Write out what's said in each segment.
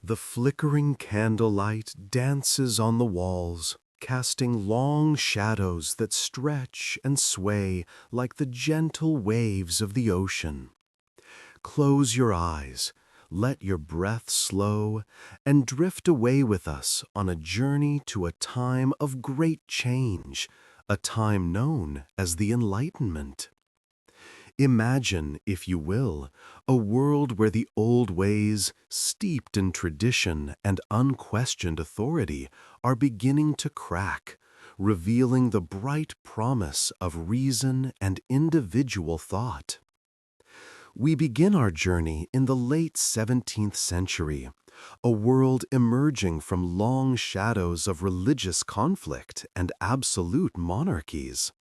The flickering candlelight dances on the walls, casting long shadows that stretch and sway like the gentle waves of the ocean. Close your eyes, let your breath slow, and drift away with us on a journey to a time of great change, a time known as the Enlightenment. Imagine, if you will, a world where the old ways, steeped in tradition and unquestioned authority, are beginning to crack, revealing the bright promise of reason and individual thought. We begin our journey in the late 17th century, a world emerging from long shadows of religious conflict and absolute monarchies.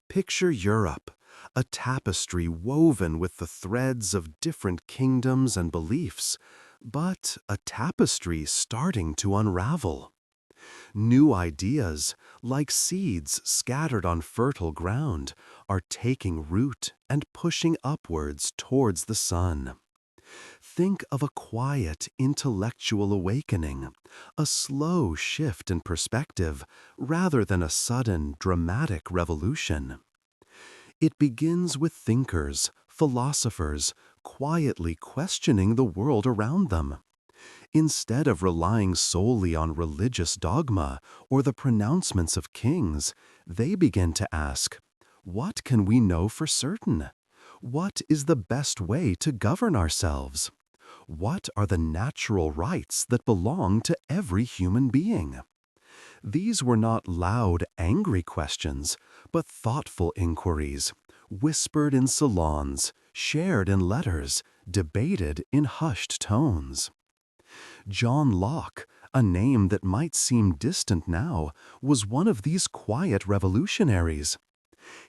Picture Europe, a tapestry woven with the threads of different kingdoms and beliefs, but a tapestry starting to unravel. New ideas, like seeds scattered on fertile ground, are taking root and pushing upwards towards the sun. Think of a quiet intellectual awakening, a slow shift in perspective, rather than a sudden, dramatic revolution. It begins with thinkers, philosophers, quietly questioning the world around them. Instead of relying solely on religious dogma or the pronouncements of kings, they begin to ask, what can we know for certain? What is the best way to govern ourselves? What are the natural rights that belong to every human being? These were not loud, angry questions, but thoughtful inquiries, whispered in salons, shared in letters, debated in hushed tones. John Locke, a name that might seem distant now, was one of these quiet revolutionaries.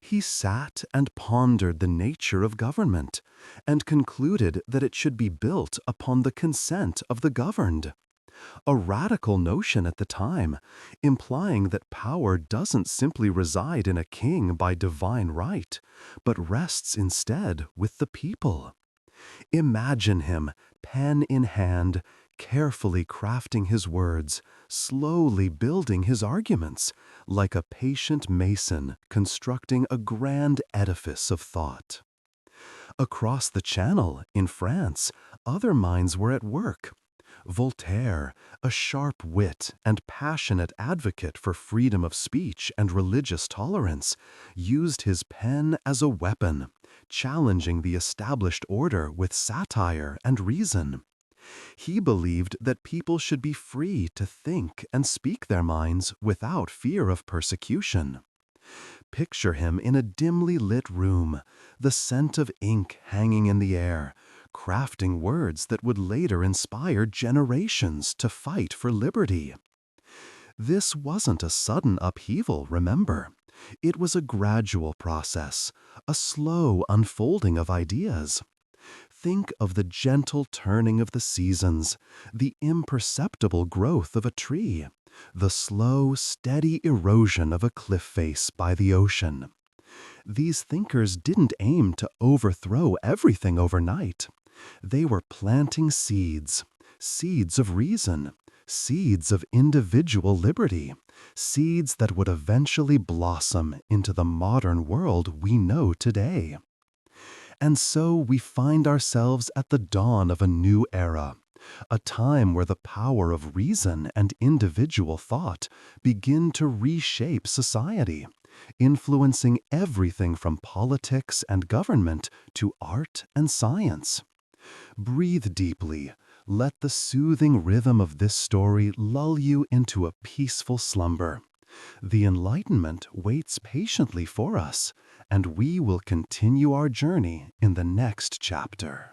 He sat and pondered the nature of government, and concluded that it should be built upon the consent of the governed. A radical notion at the time, implying that power doesn't simply reside in a king by divine right, but rests instead with the people. Imagine him, pen in hand, carefully crafting his words, slowly building his arguments, like a patient mason constructing a grand edifice of thought. Across the Channel, in France, other minds were at work. Voltaire, a sharp wit and passionate advocate for freedom of speech and religious tolerance, used his pen as a weapon, challenging the established order with satire and reason. He believed that people should be free to think and speak their minds without fear of persecution. Picture him in a dimly lit room, the scent of ink hanging in the air, crafting words that would later inspire generations to fight for liberty. This wasn't a sudden upheaval, remember. It was a gradual process, a slow unfolding of ideas. Think of the gentle turning of the seasons, the imperceptible growth of a tree, the slow, steady erosion of a cliff face by the ocean. These thinkers didn't aim to overthrow everything overnight. They were planting seeds, seeds of reason, seeds of individual liberty, seeds that would eventually blossom into the modern world we know today. And so we find ourselves at the dawn of a new era, a time where the power of reason and individual thought begin to reshape society, influencing everything from politics and government to art and science. Breathe deeply. Let the soothing rhythm of this story lull you into a peaceful slumber. The Enlightenment waits patiently for us, and we will continue our journey in the next chapter.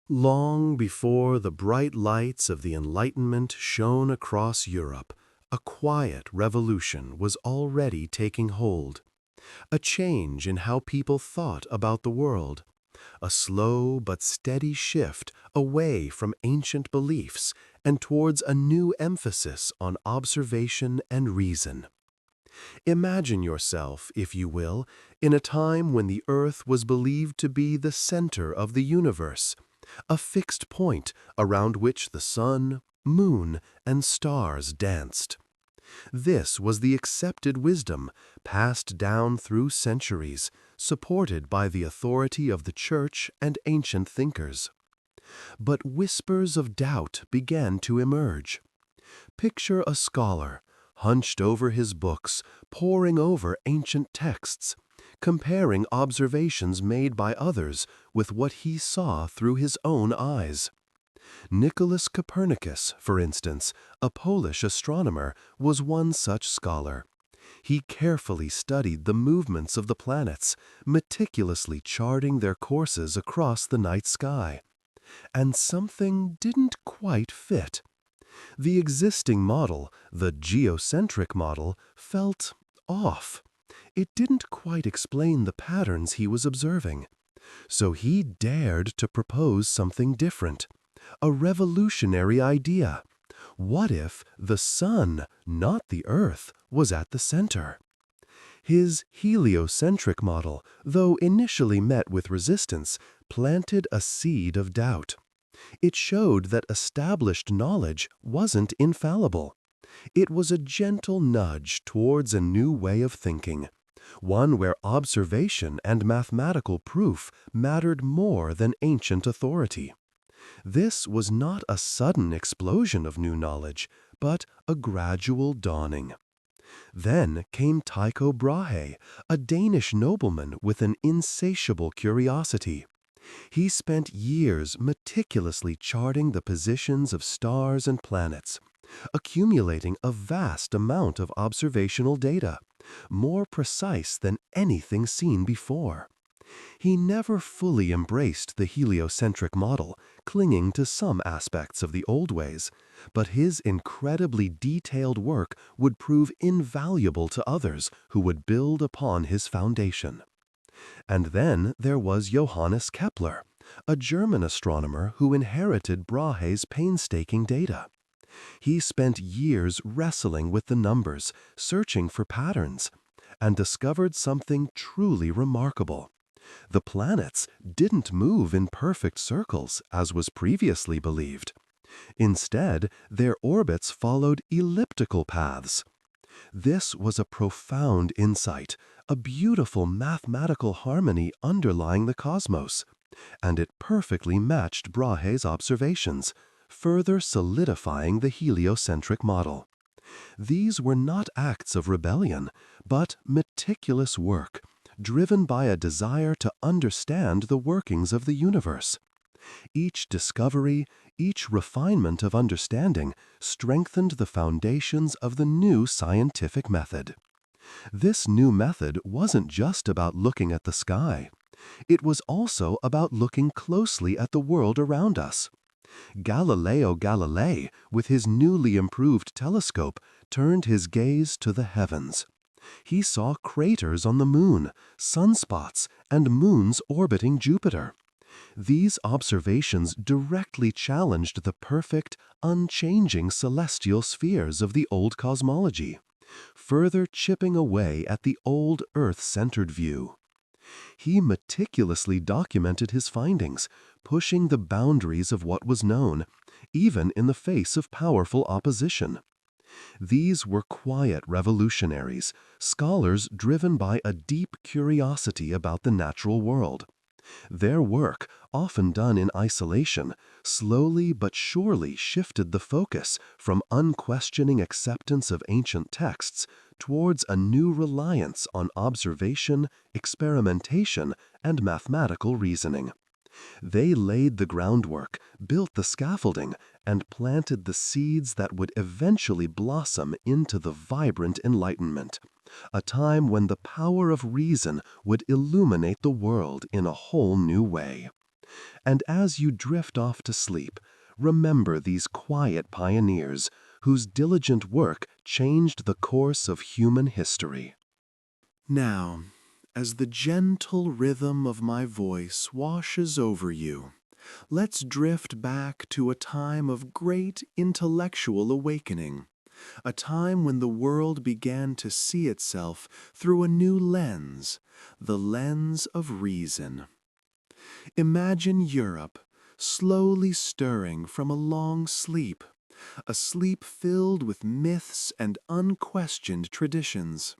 Long before the bright lights of the Enlightenment shone across Europe, a quiet revolution was already taking hold. A change in how people thought about the world. A slow but steady shift away from ancient beliefs and towards a new emphasis on observation and reason. Imagine yourself, if you will, in a time when the Earth was believed to be the center of the universe, a fixed point around which the sun, moon, and stars danced. This was the accepted wisdom, passed down through centuries, supported by the authority of the Church and ancient thinkers. But whispers of doubt began to emerge. Picture a scholar, hunched over his books, poring over ancient texts, comparing observations made by others with what he saw through his own eyes. Nicholas Copernicus, for instance, a Polish astronomer, was one such scholar. He carefully studied the movements of the planets, meticulously charting their courses across the night sky. And something didn't quite fit. The existing model, the geocentric model, felt off. It didn't quite explain the patterns he was observing. So he dared to propose something different, a revolutionary idea. What if the sun, not the earth, was at the center? His heliocentric model, though initially met with resistance, planted a seed of doubt. It showed that established knowledge wasn't infallible. It was a gentle nudge towards a new way of thinking, one where observation and mathematical proof mattered more than ancient authority. This was not a sudden explosion of new knowledge, but a gradual dawning. Then came Tycho Brahe, a Danish nobleman with an insatiable curiosity. He spent years meticulously charting the positions of stars and planets, accumulating a vast amount of observational data, more precise than anything seen before. He never fully embraced the heliocentric model, clinging to some aspects of the old ways, but his incredibly detailed work would prove invaluable to others who would build upon his foundation. And then there was Johannes Kepler, a German astronomer who inherited Brahe's painstaking data. He spent years wrestling with the numbers, searching for patterns, and discovered something truly remarkable. The planets didn't move in perfect circles, as was previously believed. Instead, their orbits followed elliptical paths. This was a profound insight, a beautiful mathematical harmony underlying the cosmos, and it perfectly matched Brahe's observations, further solidifying the heliocentric model. These were not acts of rebellion, but meticulous work, driven by a desire to understand the workings of the universe. Each discovery, each refinement of understanding strengthened the foundations of the new scientific method. This new method wasn't just about looking at the sky. It was also about looking closely at the world around us. Galileo Galilei, with his newly improved telescope, turned his gaze to the heavens. He saw craters on the moon, sunspots, and moons orbiting Jupiter. These observations directly challenged the perfect, unchanging celestial spheres of the old cosmology, further chipping away at the old Earth-centered view. He meticulously documented his findings, pushing the boundaries of what was known, even in the face of powerful opposition. These were quiet revolutionaries, scholars driven by a deep curiosity about the natural world. Their work, often done in isolation, slowly but surely shifted the focus from unquestioning acceptance of ancient texts towards a new reliance on observation, experimentation, and mathematical reasoning. They laid the groundwork, built the scaffolding, and planted the seeds that would eventually blossom into the vibrant Enlightenment, a time when the power of reason would illuminate the world in a whole new way. And as you drift off to sleep, remember these quiet pioneers whose diligent work changed the course of human history. Now, as the gentle rhythm of my voice washes over you, let's drift back to a time of great intellectual awakening, a time when the world began to see itself through a new lens, the lens of reason. Imagine Europe, slowly stirring from a long sleep, a sleep filled with myths and unquestioned traditions.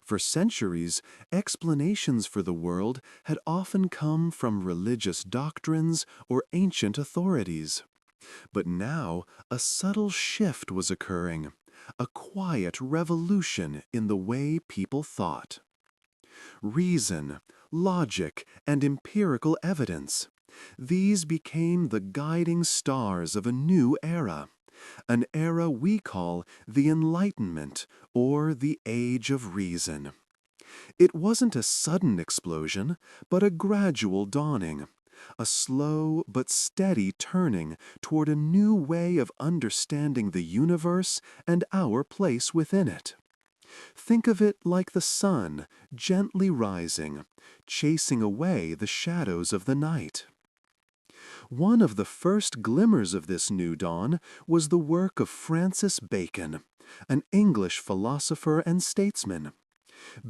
For centuries, explanations for the world had often come from religious doctrines or ancient authorities. But now a subtle shift was occurring, a quiet revolution in the way people thought. Reason, logic, and empirical evidence. These became the guiding stars of a new era, an era we call the Enlightenment or the Age of Reason. It wasn't a sudden explosion, but a gradual dawning, a slow but steady turning toward a new way of understanding the universe and our place within it. Think of it like the sun gently rising, chasing away the shadows of the night. One of the first glimmers of this new dawn was the work of Francis Bacon, an English philosopher and statesman.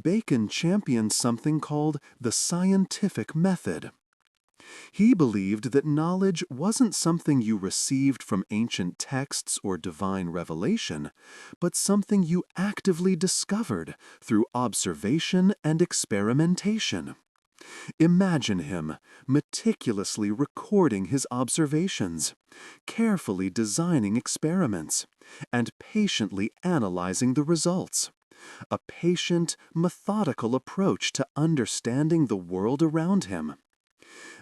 Bacon championed something called the scientific method. He believed that knowledge wasn't something you received from ancient texts or divine revelation, but something you actively discovered through observation and experimentation. Imagine him meticulously recording his observations, carefully designing experiments, and patiently analyzing the results. A patient, methodical approach to understanding the world around him.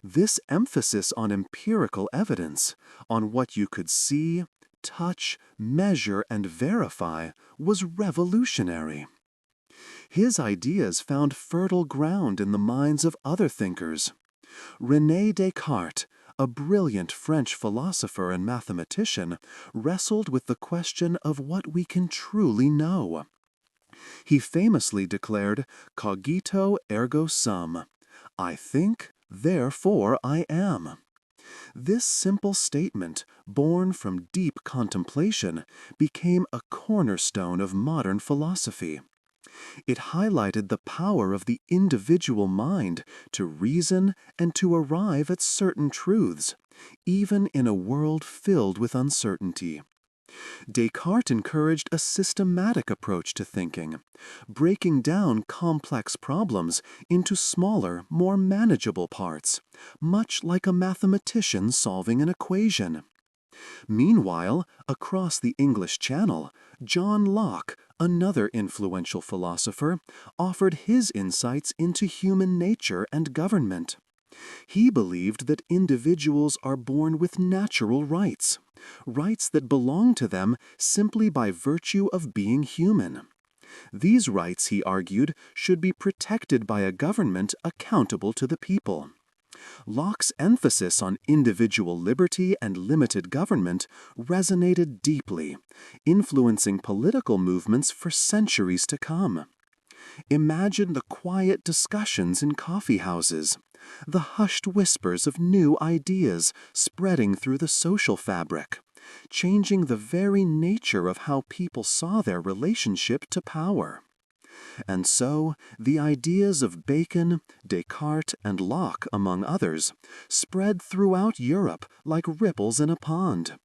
This emphasis on empirical evidence, on what you could see, touch, measure, and verify, was revolutionary. His ideas found fertile ground in the minds of other thinkers. René Descartes, a brilliant French philosopher and mathematician, wrestled with the question of what we can truly know. He famously declared, "Cogito ergo sum," I think, therefore I am. This simple statement, born from deep contemplation, became a cornerstone of modern philosophy. It highlighted the power of the individual mind to reason and to arrive at certain truths, even in a world filled with uncertainty. Descartes encouraged a systematic approach to thinking, breaking down complex problems into smaller, more manageable parts, much like a mathematician solving an equation. Meanwhile, across the English Channel, John Locke, another influential philosopher, offered his insights into human nature and government. He believed that individuals are born with natural rights, rights that belong to them simply by virtue of being human. These rights, he argued, should be protected by a government accountable to the people. Locke's emphasis on individual liberty and limited government resonated deeply, influencing political movements for centuries to come. Imagine the quiet discussions in coffee houses, the hushed whispers of new ideas spreading through the social fabric, changing the very nature of how people saw their relationship to power. And so, the ideas of Bacon, Descartes, and Locke, among others, spread throughout Europe like ripples in a pond.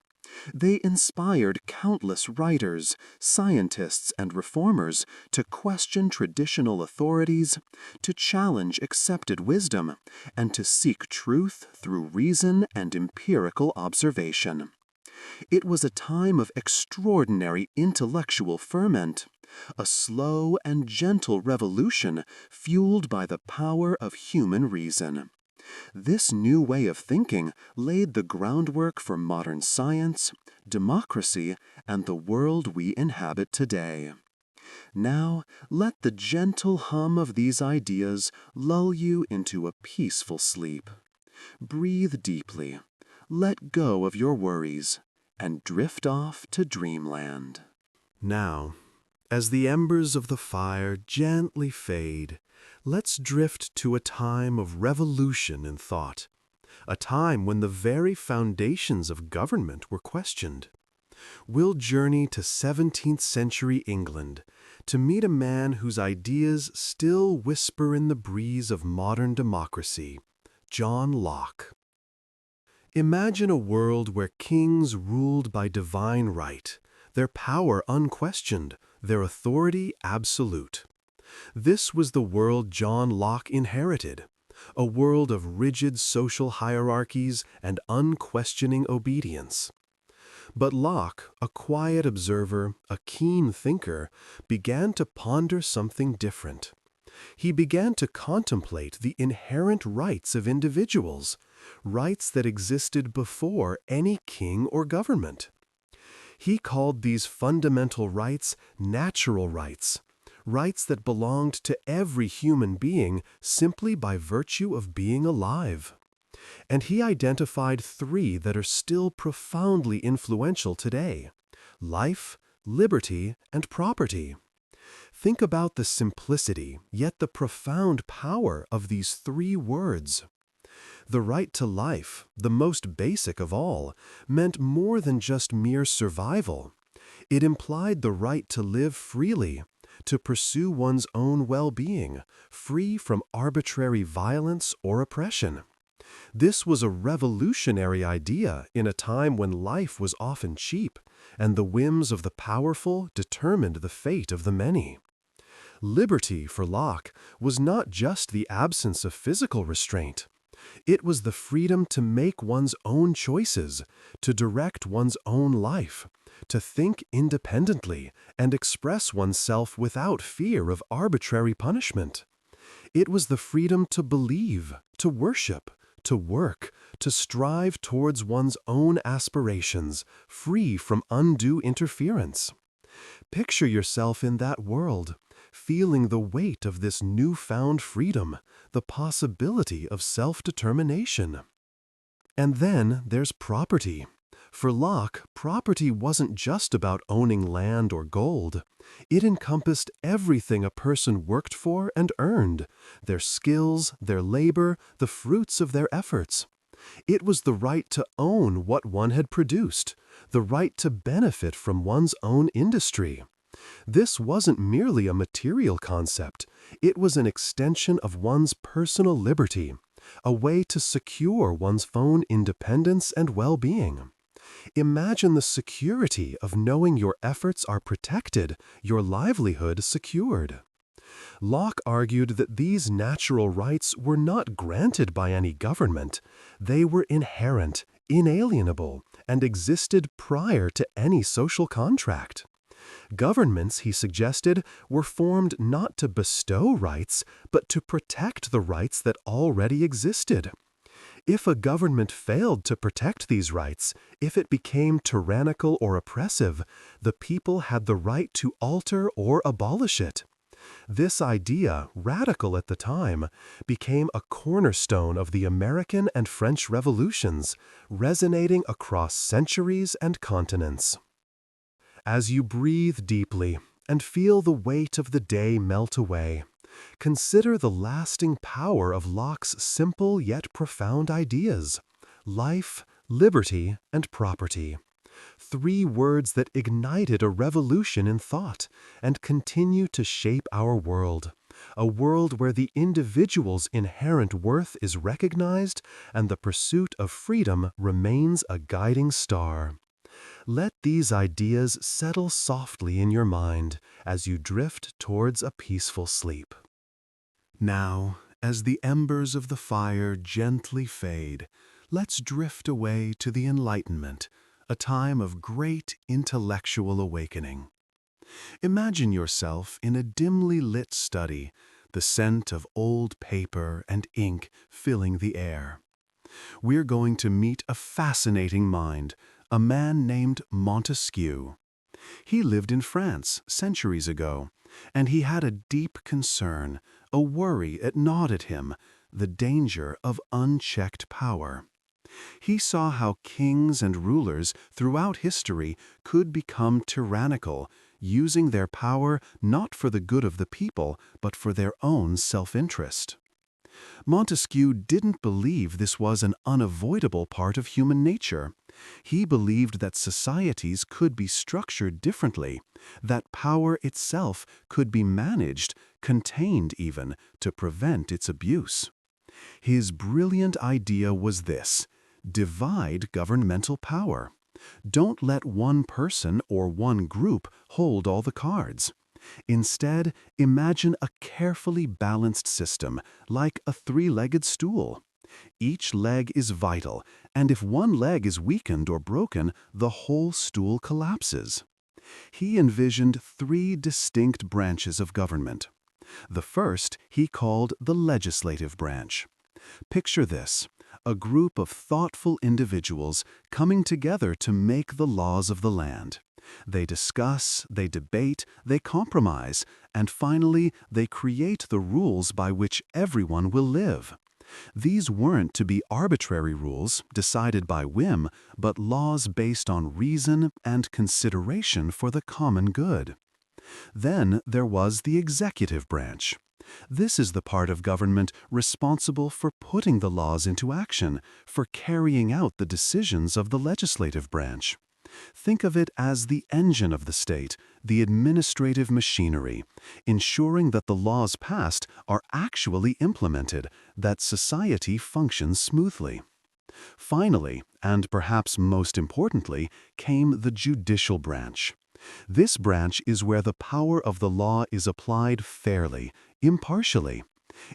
They inspired countless writers, scientists, and reformers to question traditional authorities, to challenge accepted wisdom, and to seek truth through reason and empirical observation. It was a time of extraordinary intellectual ferment, a slow and gentle revolution fueled by the power of human reason. This new way of thinking laid the groundwork for modern science, democracy, and the world we inhabit today. Now, let the gentle hum of these ideas lull you into a peaceful sleep. Breathe deeply, let go of your worries, and drift off to dreamland. Now, as the embers of the fire gently fade, let's drift to a time of revolution in thought, a time when the very foundations of government were questioned. We'll journey to 17th century England to meet a man whose ideas still whisper in the breeze of modern democracy, John Locke. Imagine a world where kings ruled by divine right, their power unquestioned, their authority absolute. This was the world John Locke inherited, a world of rigid social hierarchies and unquestioning obedience. But Locke, a quiet observer, a keen thinker, began to ponder something different. He began to contemplate the inherent rights of individuals, rights that existed before any king or government. He called these fundamental rights natural rights, rights that belonged to every human being simply by virtue of being alive. And he identified three that are still profoundly influential today: life, liberty, and property. Think about the simplicity, yet the profound power of these three words. The right to life, the most basic of all, meant more than just mere survival. It implied the right to live freely, to pursue one's own well-being, free from arbitrary violence or oppression. This was a revolutionary idea in a time when life was often cheap, and the whims of the powerful determined the fate of the many. Liberty, for Locke, was not just the absence of physical restraint. It was the freedom to make one's own choices, to direct one's own life, to think independently and express oneself without fear of arbitrary punishment. It was the freedom to believe, to worship, to work, to strive towards one's own aspirations, free from undue interference. Picture yourself in that world, feeling the weight of this newfound freedom, the possibility of self-determination. And then there's property. For Locke, property wasn't just about owning land or gold. It encompassed everything a person worked for and earned: their skills, their labor, the fruits of their efforts. It was the right to own what one had produced, the right to benefit from one's own industry. This wasn't merely a material concept. It was an extension of one's personal liberty, a way to secure one's own independence and well-being. Imagine the security of knowing your efforts are protected, your livelihood secured. Locke argued that these natural rights were not granted by any government. They were inherent, inalienable, and existed prior to any social contract. Governments, he suggested, were formed not to bestow rights, but to protect the rights that already existed. If a government failed to protect these rights, if it became tyrannical or oppressive, the people had the right to alter or abolish it. This idea, radical at the time, became a cornerstone of the American and French revolutions, resonating across centuries and continents. As you breathe deeply and feel the weight of the day melt away, consider the lasting power of Locke's simple yet profound ideas: life, liberty, and property. Three words that ignited a revolution in thought and continue to shape our world. A world where the individual's inherent worth is recognized and the pursuit of freedom remains a guiding star. Let these ideas settle softly in your mind as you drift towards a peaceful sleep. Now, as the embers of the fire gently fade, let's drift away to the Enlightenment, a time of great intellectual awakening. Imagine yourself in a dimly lit study, the scent of old paper and ink filling the air. We're going to meet a fascinating mind, a man named Montesquieu. He lived in France centuries ago, and he had a deep concern, a worry it gnawed at him: the danger of unchecked power. He saw how kings and rulers throughout history could become tyrannical, using their power not for the good of the people, but for their own self-interest. Montesquieu didn't believe this was an unavoidable part of human nature. He believed that societies could be structured differently, that power itself could be managed, contained even, to prevent its abuse. His brilliant idea was this: Divide governmental power. Don't let one person or one group hold all the cards. Instead, imagine a carefully balanced system, like a three-legged stool. Each leg is vital, and if one leg is weakened or broken, the whole stool collapses. He envisioned three distinct branches of government. The first he called the legislative branch. Picture this: a group of thoughtful individuals coming together to make the laws of the land. They discuss, they debate, they compromise, and finally they create the rules by which everyone will live. These weren't to be arbitrary rules decided by whim, but laws based on reason and consideration for the common good. Then there was the executive branch. This is the part of government responsible for putting the laws into action, for carrying out the decisions of the legislative branch. Think of it as the engine of the state, the administrative machinery, ensuring that the laws passed are actually implemented, that society functions smoothly. Finally, and perhaps most importantly, came the judicial branch. This branch is where the power of the law is applied fairly, impartially.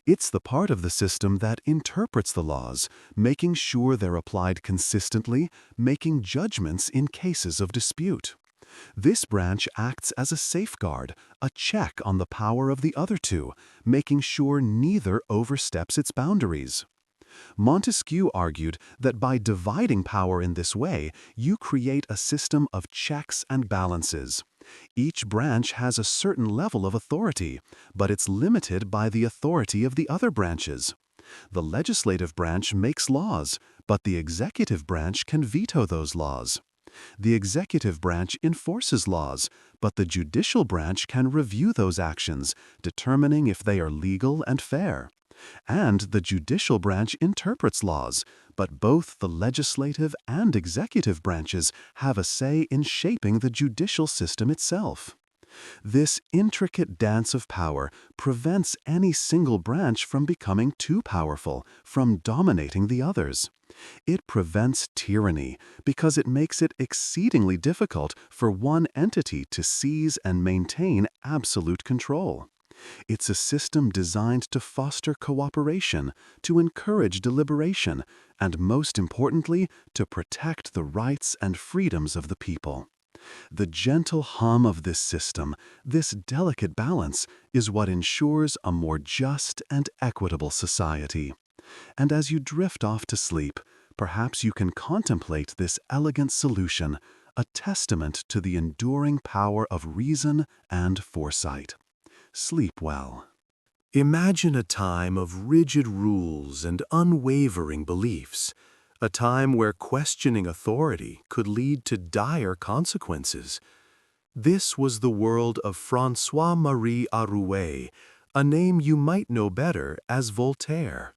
It's the part of the system that interprets the laws, making sure they're applied consistently, making judgments in cases of dispute. This branch acts as a safeguard, a check on the power of the other two, making sure neither oversteps its boundaries. Montesquieu argued that by dividing power in this way, you create a system of checks and balances. Each branch has a certain level of authority, but it's limited by the authority of the other branches. The legislative branch makes laws, but the executive branch can veto those laws. The executive branch enforces laws, but the judicial branch can review those actions, determining if they are legal and fair. And the judicial branch interprets laws, but both the legislative and executive branches have a say in shaping the judicial system itself. This intricate dance of power prevents any single branch from becoming too powerful, from dominating the others. It prevents tyranny because it makes it exceedingly difficult for one entity to seize and maintain absolute control. It's a system designed to foster cooperation, to encourage deliberation, and most importantly, to protect the rights and freedoms of the people. The gentle hum of this system, this delicate balance, is what ensures a more just and equitable society. And as you drift off to sleep, perhaps you can contemplate this elegant solution, a testament to the enduring power of reason and foresight. Sleep well. Imagine a time of rigid rules and unwavering beliefs, a time where questioning authority could lead to dire consequences. This was the world of François-Marie Arouet, a name you might know better as Voltaire.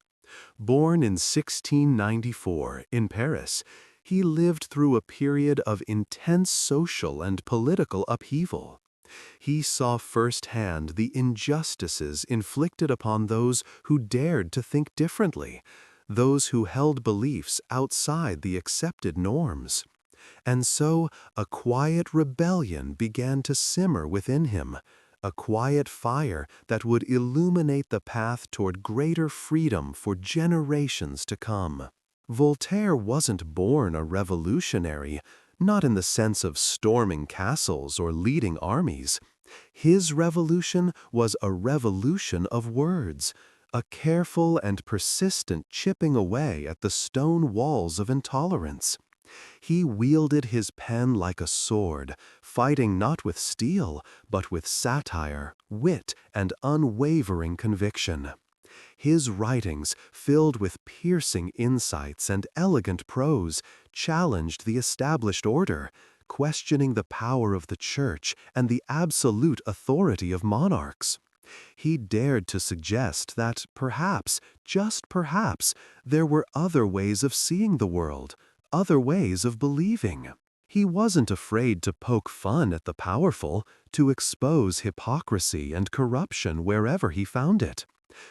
Born in 1694 in Paris, he lived through a period of intense social and political upheaval. He saw firsthand the injustices inflicted upon those who dared to think differently, those who held beliefs outside the accepted norms. And so a quiet rebellion began to simmer within him, a quiet fire that would illuminate the path toward greater freedom for generations to come. Voltaire wasn't born a revolutionary, not in the sense of storming castles or leading armies. His revolution was a revolution of words, a careful and persistent chipping away at the stone walls of intolerance. He wielded his pen like a sword, fighting not with steel, but with satire, wit, and unwavering conviction. His writings, filled with piercing insights and elegant prose, challenged the established order, questioning the power of the church and the absolute authority of monarchs. He dared to suggest that perhaps, just perhaps, there were other ways of seeing the world, other ways of believing. He wasn't afraid to poke fun at the powerful, to expose hypocrisy and corruption wherever he found it.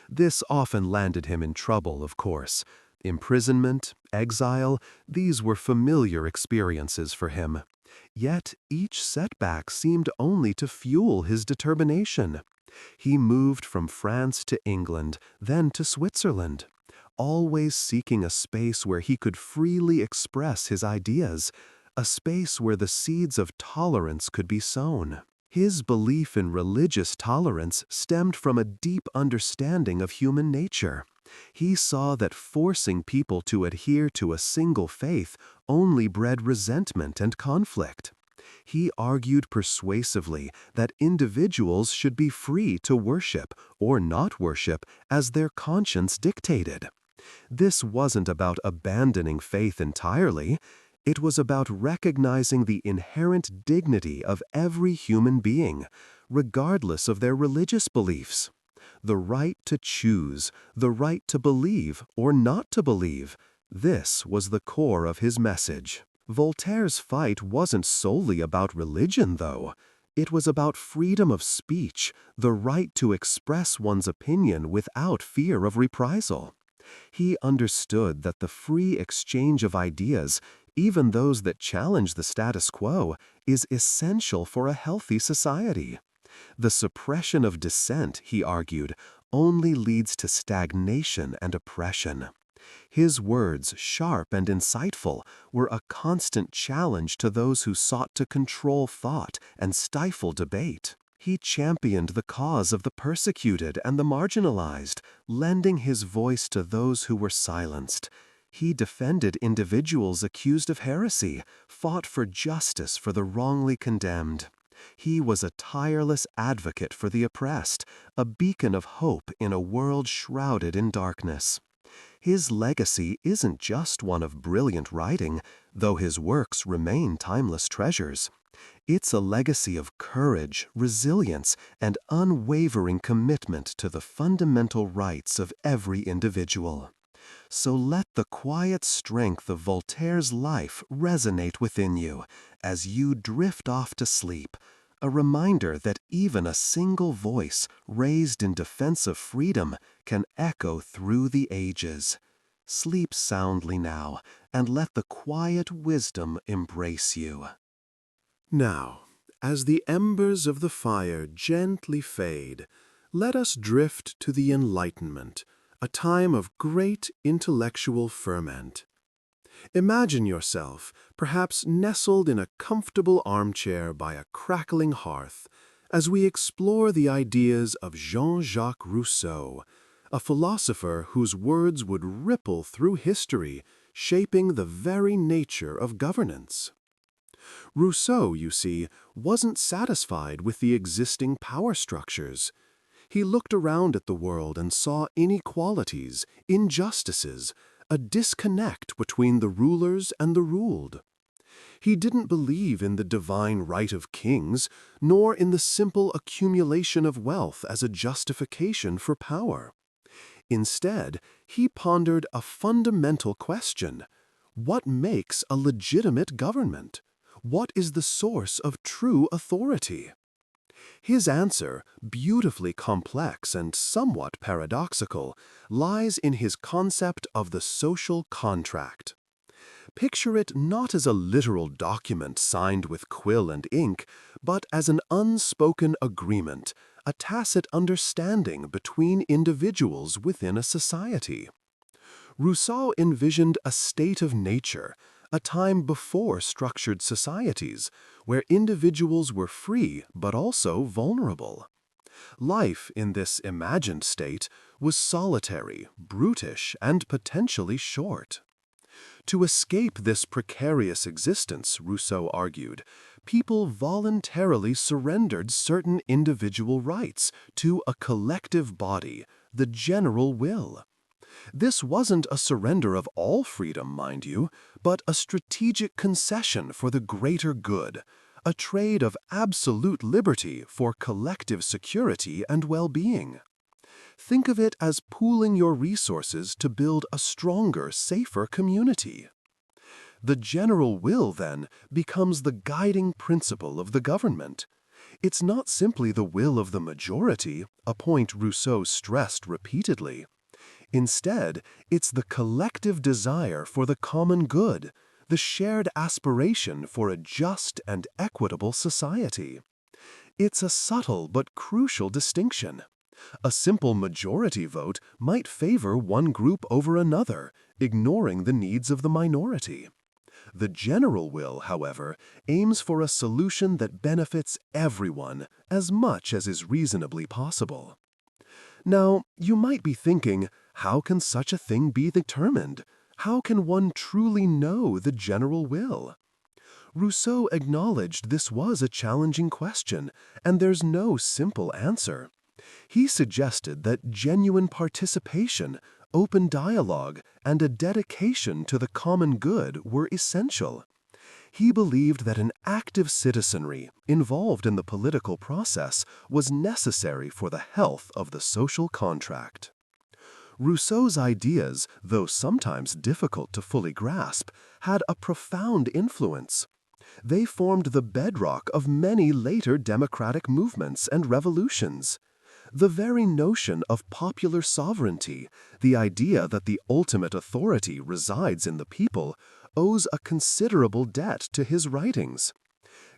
This often landed him in trouble, of course. Imprisonment, exile, these were familiar experiences for him. Yet each setback seemed only to fuel his determination. He moved from France to England, then to Switzerland, always seeking a space where he could freely express his ideas, a space where the seeds of tolerance could be sown. His belief in religious tolerance stemmed from a deep understanding of human nature. He saw that forcing people to adhere to a single faith only bred resentment and conflict. He argued persuasively that individuals should be free to worship or not worship as their conscience dictated. This wasn't about abandoning faith entirely. It was about recognizing the inherent dignity of every human being, regardless of their religious beliefs. The right to choose, the right to believe or not to believe, this was the core of his message. Voltaire's fight wasn't solely about religion, though. It was about freedom of speech, the right to express one's opinion without fear of reprisal. He understood that the free exchange of ideas, even those that challenge the status quo, is essential for a healthy society. The suppression of dissent, he argued, only leads to stagnation and oppression. His words, sharp and insightful, were a constant challenge to those who sought to control thought and stifle debate. He championed the cause of the persecuted and the marginalized, lending his voice to those who were silenced. He defended individuals accused of heresy, fought for justice for the wrongly condemned. He was a tireless advocate for the oppressed, a beacon of hope in a world shrouded in darkness. His legacy isn't just one of brilliant writing, though his works remain timeless treasures. It's a legacy of courage, resilience, and unwavering commitment to the fundamental rights of every individual. So let the quiet strength of Voltaire's life resonate within you as you drift off to sleep, a reminder that even a single voice raised in defense of freedom can echo through the ages. Sleep soundly now, and let the quiet wisdom embrace you. Now, as the embers of the fire gently fade, let us drift to the Enlightenment, a time of great intellectual ferment. Imagine yourself, perhaps nestled in a comfortable armchair by a crackling hearth, as we explore the ideas of Jean-Jacques Rousseau, a philosopher whose words would ripple through history, shaping the very nature of governance. Rousseau, you see, wasn't satisfied with the existing power structures. He looked around at the world and saw inequalities, injustices, a disconnect between the rulers and the ruled. He didn't believe in the divine right of kings, nor in the simple accumulation of wealth as a justification for power. Instead, he pondered a fundamental question: what makes a legitimate government? What is the source of true authority? His answer, beautifully complex and somewhat paradoxical, lies in his concept of the social contract. Picture it not as a literal document signed with quill and ink, but as an unspoken agreement, a tacit understanding between individuals within a society. Rousseau envisioned a state of nature, a time before structured societies, where individuals were free but also vulnerable. Life in this imagined state was solitary, brutish, and potentially short. To escape this precarious existence, Rousseau argued, people voluntarily surrendered certain individual rights to a collective body, the general will. This wasn't a surrender of all freedom, mind you, but a strategic concession for the greater good, a trade of absolute liberty for collective security and well-being. Think of it as pooling your resources to build a stronger, safer community. The general will, then, becomes the guiding principle of the government. It's not simply the will of the majority, a point Rousseau stressed repeatedly. Instead, it's the collective desire for the common good, the shared aspiration for a just and equitable society. It's a subtle but crucial distinction. A simple majority vote might favor one group over another, ignoring the needs of the minority. The general will, however, aims for a solution that benefits everyone as much as is reasonably possible. Now, you might be thinking, how can such a thing be determined? How can one truly know the general will? Rousseau acknowledged this was a challenging question, and there's no simple answer. He suggested that genuine participation, open dialogue, and a dedication to the common good were essential. He believed that an active citizenry involved in the political process was necessary for the health of the social contract. Rousseau's ideas, though sometimes difficult to fully grasp, had a profound influence. They formed the bedrock of many later democratic movements and revolutions. The very notion of popular sovereignty, the idea that the ultimate authority resides in the people, owes a considerable debt to his writings.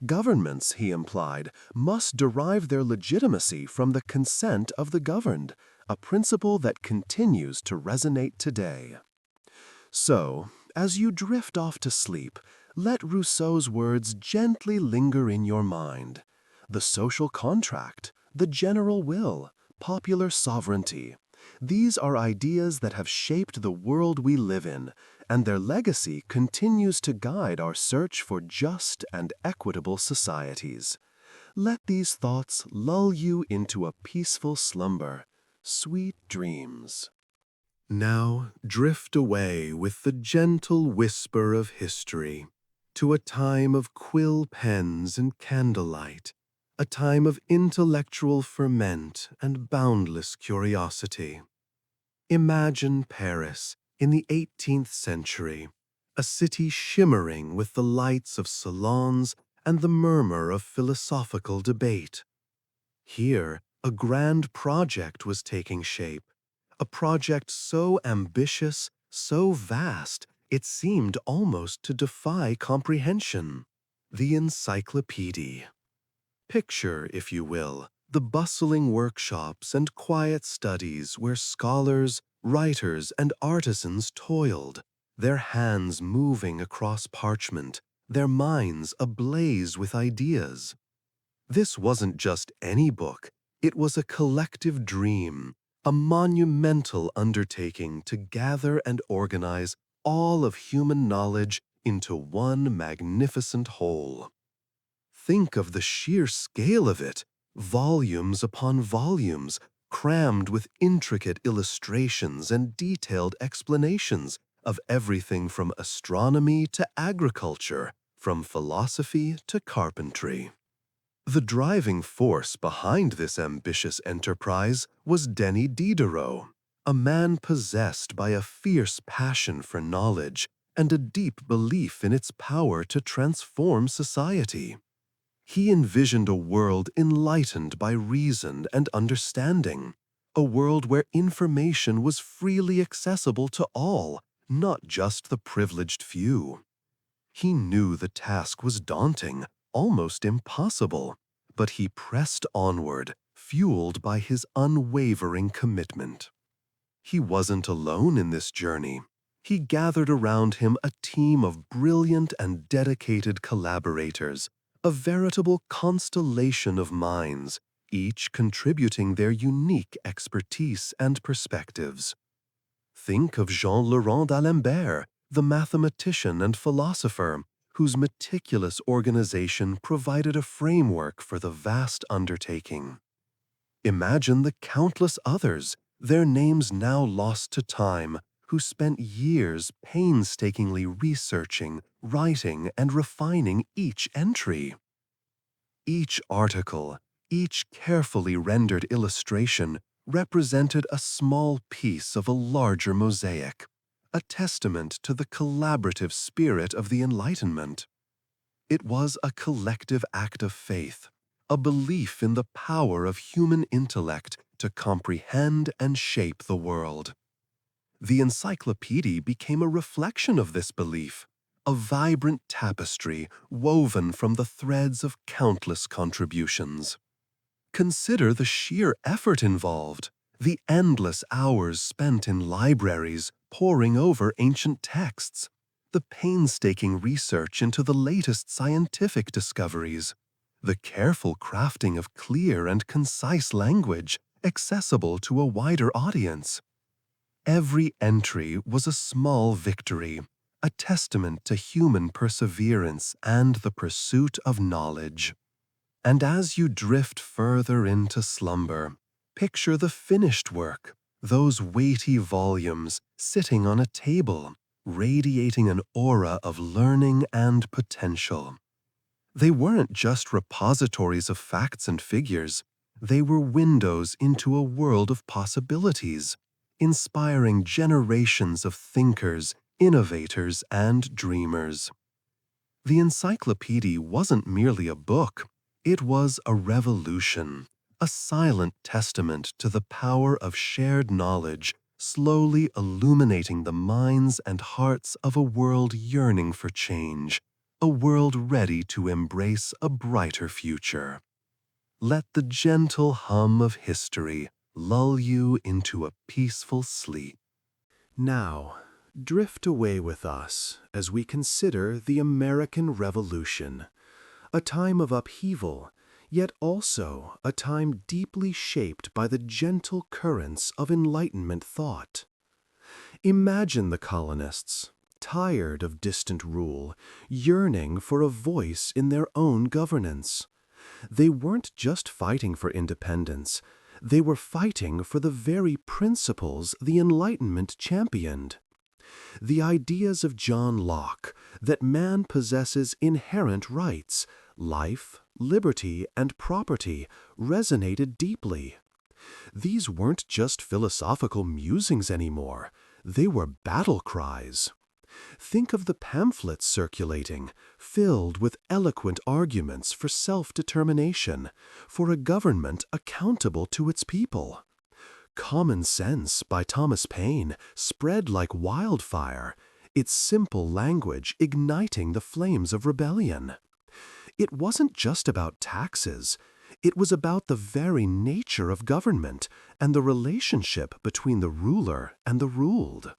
Governments, he implied, must derive their legitimacy from the consent of the governed, a principle that continues to resonate today. So, as you drift off to sleep, let Rousseau's words gently linger in your mind. The social contract, the general will, popular sovereignty. These are ideas that have shaped the world we live in, and their legacy continues to guide our search for just and equitable societies. Let these thoughts lull you into a peaceful slumber. Sweet dreams. Now drift away with the gentle whisper of history to a time of quill pens and candlelight, a time of intellectual ferment and boundless curiosity. Imagine Paris in the 18th century, a city shimmering with the lights of salons and the murmur of philosophical debate. Here, a grand project was taking shape, a project so ambitious, so vast, it seemed almost to defy comprehension. The Encyclopedia. Picture, if you will, the bustling workshops and quiet studies where scholars, writers, and artisans toiled, their hands moving across parchment, their minds ablaze with ideas. This wasn't just any book, it was a collective dream, a monumental undertaking to gather and organize all of human knowledge into one magnificent whole. Think of the sheer scale of it, volumes upon volumes, crammed with intricate illustrations and detailed explanations of everything from astronomy to agriculture, from philosophy to carpentry. The driving force behind this ambitious enterprise was Denis Diderot, a man possessed by a fierce passion for knowledge and a deep belief in its power to transform society. He envisioned a world enlightened by reason and understanding, a world where information was freely accessible to all, not just the privileged few. He knew the task was daunting, almost impossible, but he pressed onward, fueled by his unwavering commitment. He wasn't alone in this journey. He gathered around him a team of brilliant and dedicated collaborators, a veritable constellation of minds, each contributing their unique expertise and perspectives. Think of Jean-Laurent d'Alembert, the mathematician and philosopher, whose meticulous organization provided a framework for the vast undertaking. Imagine the countless others, their names now lost to time, who spent years painstakingly researching, writing, and refining each entry. Each article, each carefully rendered illustration represented a small piece of a larger mosaic, a testament to the collaborative spirit of the Enlightenment. It was a collective act of faith, a belief in the power of human intellect to comprehend and shape the world. The Encyclopedia became a reflection of this belief, a vibrant tapestry woven from the threads of countless contributions. Consider the sheer effort involved, the endless hours spent in libraries poring over ancient texts, the painstaking research into the latest scientific discoveries, the careful crafting of clear and concise language accessible to a wider audience. Every entry was a small victory, a testament to human perseverance and the pursuit of knowledge. And as you drift further into slumber, picture the finished work, those weighty volumes sitting on a table, radiating an aura of learning and potential. They weren't just repositories of facts and figures, they were windows into a world of possibilities, inspiring generations of thinkers, innovators, and dreamers. The Encyclopedia wasn't merely a book, it was a revolution, a silent testament to the power of shared knowledge, slowly illuminating the minds and hearts of a world yearning for change, a world ready to embrace a brighter future. Let the gentle hum of history lull you into a peaceful sleep. Now, drift away with us as we consider the American Revolution, a time of upheaval, yet also a time deeply shaped by the gentle currents of Enlightenment thought. Imagine the colonists, tired of distant rule, yearning for a voice in their own governance. They weren't just fighting for independence, they were fighting for the very principles the Enlightenment championed. The ideas of John Locke that man possesses inherent rights, life, liberty, and property resonated deeply. These weren't just philosophical musings anymore, they were battle cries. Think of the pamphlets circulating, filled with eloquent arguments for self-determination, for a government accountable to its people. Common Sense by Thomas Paine spread like wildfire, its simple language igniting the flames of rebellion. It wasn't just about taxes, it was about the very nature of government and the relationship between the ruler and the ruled.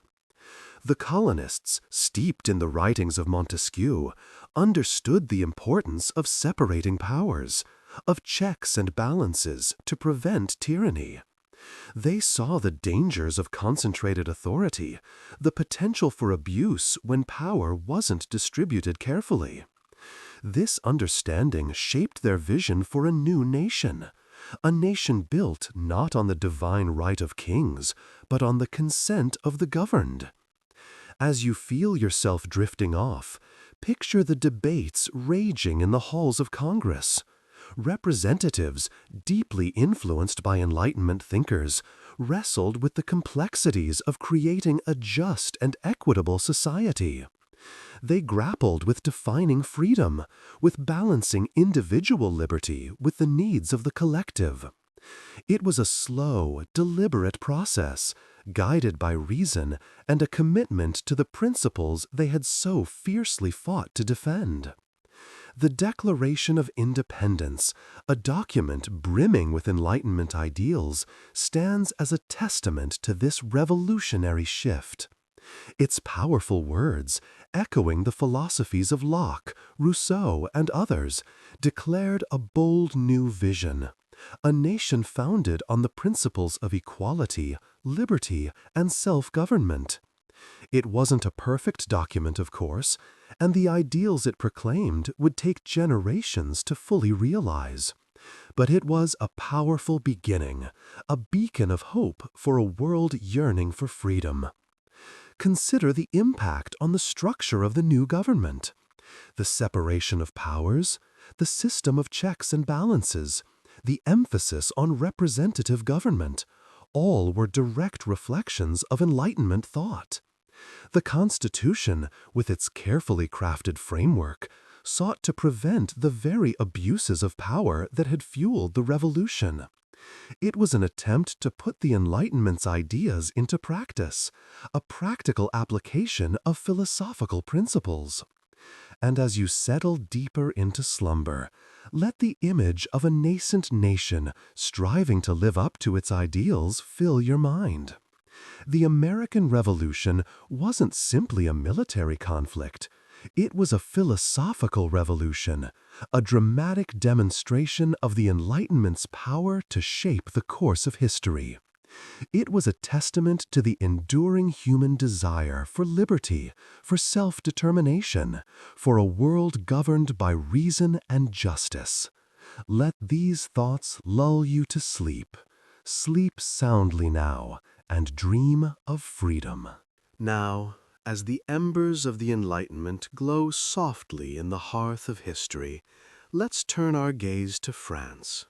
The colonists, steeped in the writings of Montesquieu, understood the importance of separating powers, of checks and balances to prevent tyranny. They saw the dangers of concentrated authority, the potential for abuse when power wasn't distributed carefully. This understanding shaped their vision for a new nation, a nation built not on the divine right of kings, but on the consent of the governed. As you feel yourself drifting off, picture the debates raging in the halls of Congress. Representatives, deeply influenced by Enlightenment thinkers, wrestled with the complexities of creating a just and equitable society. They grappled with defining freedom, with balancing individual liberty with the needs of the collective. It was a slow, deliberate process, guided by reason and a commitment to the principles they had so fiercely fought to defend. The Declaration of Independence, a document brimming with Enlightenment ideals, stands as a testament to this revolutionary shift. Its powerful words, echoing the philosophies of Locke, Rousseau, and others, declared a bold new vision, a nation founded on the principles of equality, liberty, and self-government. It wasn't a perfect document, of course, and the ideals it proclaimed would take generations to fully realize. But it was a powerful beginning, a beacon of hope for a world yearning for freedom. Consider the impact on the structure of the new government. The separation of powers, the system of checks and balances, the emphasis on representative government, all were direct reflections of Enlightenment thought. The Constitution, with its carefully crafted framework, sought to prevent the very abuses of power that had fueled the revolution. It was an attempt to put the Enlightenment's ideas into practice, a practical application of philosophical principles. And as you settle deeper into slumber, let the image of a nascent nation striving to live up to its ideals fill your mind. The American Revolution wasn't simply a military conflict. It was a philosophical revolution, a dramatic demonstration of the Enlightenment's power to shape the course of history. It was a testament to the enduring human desire for liberty, for self-determination, for a world governed by reason and justice. Let these thoughts lull you to sleep. Sleep soundly now, and dream of freedom. Now, as the embers of the Enlightenment glow softly in the hearth of history, let's turn our gaze to France.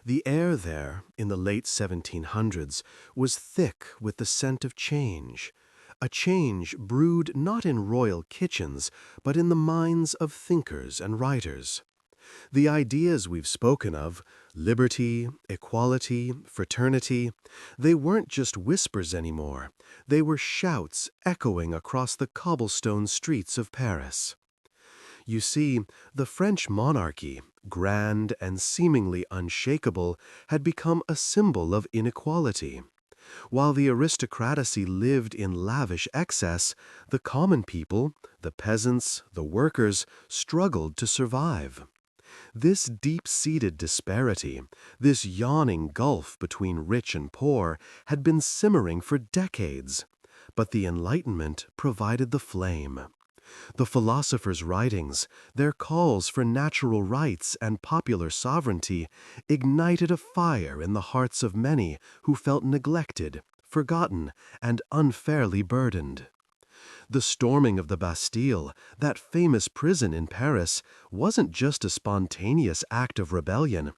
The air there, in the late 1700s, was thick with the scent of change, a change brewed not in royal kitchens, but in the minds of thinkers and writers. The ideas we've spoken of, liberty, equality, fraternity, they weren't just whispers anymore. They were shouts echoing across the cobblestone streets of Paris. You see, the French monarchy, grand and seemingly unshakable, had become a symbol of inequality. While the aristocracy lived in lavish excess, the common people, the peasants, the workers, struggled to survive. This deep-seated disparity, this yawning gulf between rich and poor, had been simmering for decades. But the Enlightenment provided the flame. The philosophers' writings, their calls for natural rights and popular sovereignty, ignited a fire in the hearts of many who felt neglected, forgotten, and unfairly burdened. The storming of the Bastille, that famous prison in Paris, wasn't just a spontaneous act of rebellion.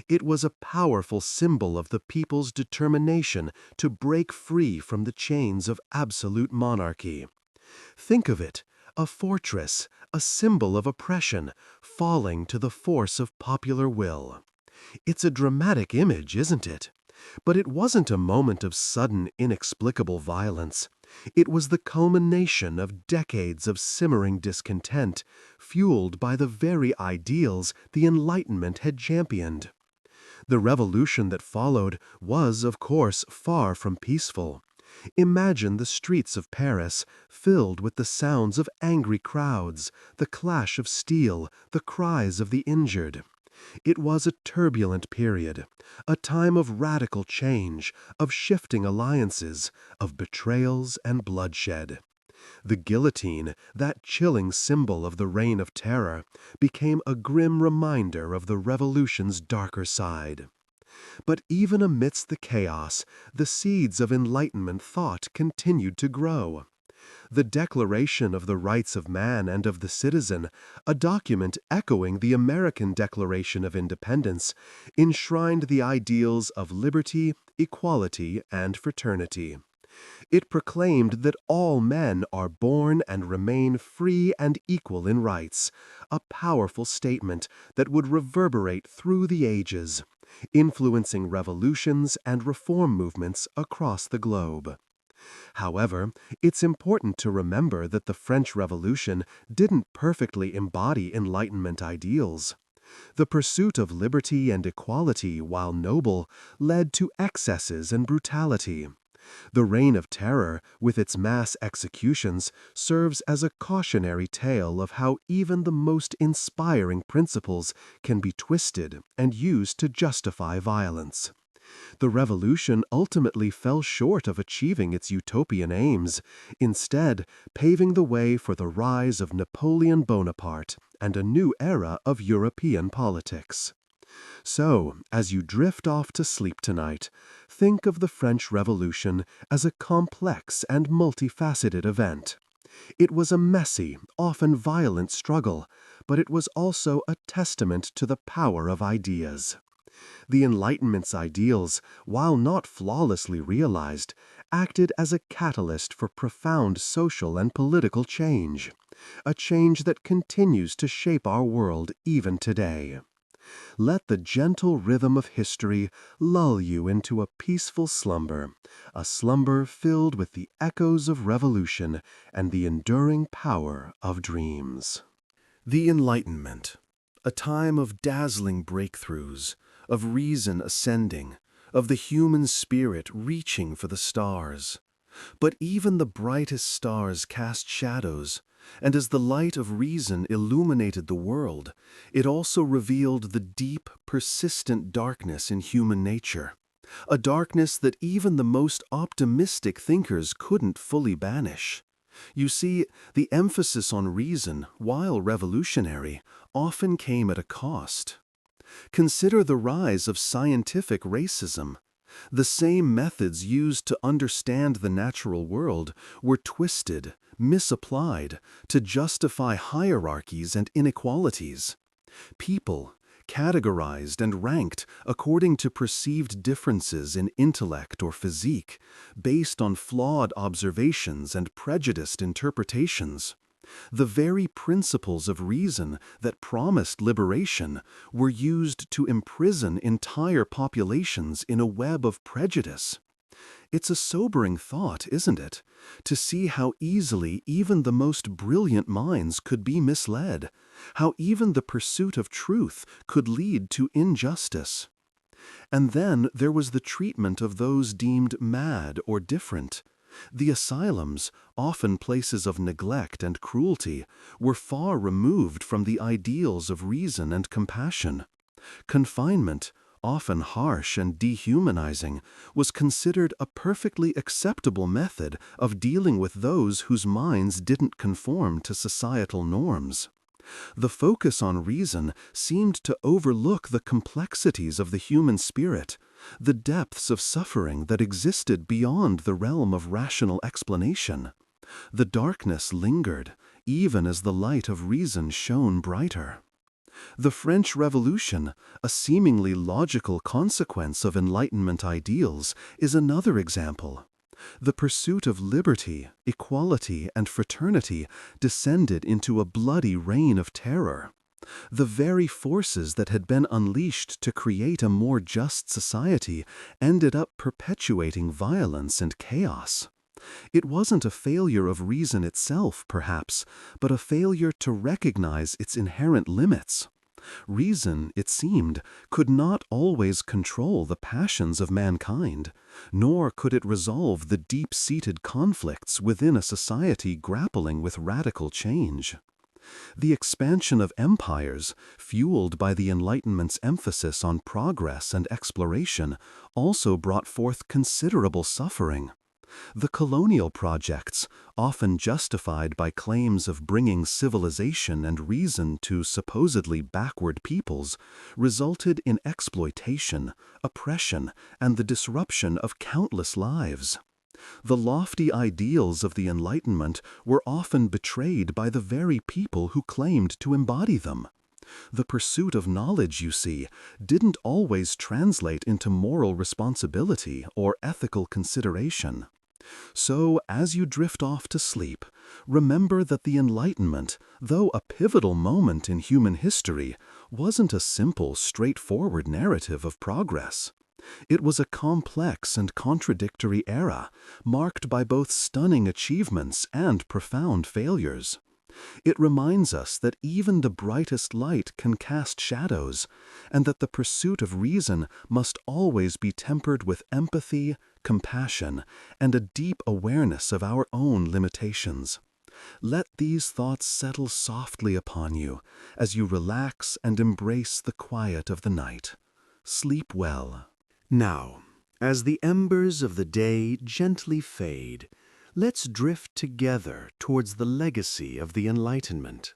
It was a powerful symbol of the people's determination to break free from the chains of absolute monarchy. Think of it, a fortress, a symbol of oppression, falling to the force of popular will. It's a dramatic image, isn't it? But it wasn't a moment of sudden, inexplicable violence. It was the culmination of decades of simmering discontent, fueled by the very ideals the Enlightenment had championed. The revolution that followed was, of course, far from peaceful. Imagine the streets of Paris filled with the sounds of angry crowds, the clash of steel, the cries of the injured. It was a turbulent period, a time of radical change, of shifting alliances, of betrayals and bloodshed. The guillotine, that chilling symbol of the Reign of Terror, became a grim reminder of the revolution's darker side. But even amidst the chaos, the seeds of Enlightenment thought continued to grow. The Declaration of the Rights of Man and of the Citizen, a document echoing the American Declaration of Independence, enshrined the ideals of liberty, equality, and fraternity. It proclaimed that all men are born and remain free and equal in rights, a powerful statement that would reverberate through the ages, influencing revolutions and reform movements across the globe. However, it's important to remember that the French Revolution didn't perfectly embody Enlightenment ideals. The pursuit of liberty and equality, while noble, led to excesses and brutality. The Reign of Terror, with its mass executions, serves as a cautionary tale of how even the most inspiring principles can be twisted and used to justify violence. The revolution ultimately fell short of achieving its utopian aims, instead paving the way for the rise of Napoleon Bonaparte and a new era of European politics. So, as you drift off to sleep tonight, think of the French Revolution as a complex and multifaceted event. It was a messy, often violent struggle, but it was also a testament to the power of ideas. The Enlightenment's ideals, while not flawlessly realized, acted as a catalyst for profound social and political change, a change that continues to shape our world even today. Let the gentle rhythm of history lull you into a peaceful slumber, a slumber filled with the echoes of revolution and the enduring power of dreams. The Enlightenment, a time of dazzling breakthroughs, of reason ascending, of the human spirit reaching for the stars. But even the brightest stars cast shadows, and as the light of reason illuminated the world, it also revealed the deep, persistent darkness in human nature, a darkness that even the most optimistic thinkers couldn't fully banish. You see, the emphasis on reason, while revolutionary, often came at a cost. Consider the rise of scientific racism. The same methods used to understand the natural world were twisted, misapplied, to justify hierarchies and inequalities. People, categorized and ranked according to perceived differences in intellect or physique, based on flawed observations and prejudiced interpretations. The very principles of reason that promised liberation were used to imprison entire populations in a web of prejudice. It's a sobering thought, isn't it, to see how easily even the most brilliant minds could be misled, how even the pursuit of truth could lead to injustice. And then there was the treatment of those deemed mad or different. The asylums, often places of neglect and cruelty, were far removed from the ideals of reason and compassion. Confinement, often harsh and dehumanizing, was considered a perfectly acceptable method of dealing with those whose minds didn't conform to societal norms. The focus on reason seemed to overlook the complexities of the human spirit, the depths of suffering that existed beyond the realm of rational explanation. The darkness lingered, even as the light of reason shone brighter. The French Revolution, a seemingly logical consequence of Enlightenment ideals, is another example. The pursuit of liberty, equality, and fraternity descended into a bloody reign of terror. The very forces that had been unleashed to create a more just society ended up perpetuating violence and chaos. It wasn't a failure of reason itself, perhaps, but a failure to recognize its inherent limits. Reason, it seemed, could not always control the passions of mankind, nor could it resolve the deep-seated conflicts within a society grappling with radical change. The expansion of empires, fueled by the Enlightenment's emphasis on progress and exploration, also brought forth considerable suffering. The colonial projects, often justified by claims of bringing civilization and reason to supposedly backward peoples, resulted in exploitation, oppression, and the disruption of countless lives. The lofty ideals of the Enlightenment were often betrayed by the very people who claimed to embody them. The pursuit of knowledge, you see, didn't always translate into moral responsibility or ethical consideration. So, as you drift off to sleep, remember that the Enlightenment, though a pivotal moment in human history, wasn't a simple, straightforward narrative of progress. It was a complex and contradictory era, marked by both stunning achievements and profound failures. It reminds us that even the brightest light can cast shadows, and that the pursuit of reason must always be tempered with empathy, compassion, and a deep awareness of our own limitations. Let these thoughts settle softly upon you as you relax and embrace the quiet of the night. Sleep well. Now, as the embers of the day gently fade, let's drift together towards the legacy of the Enlightenment.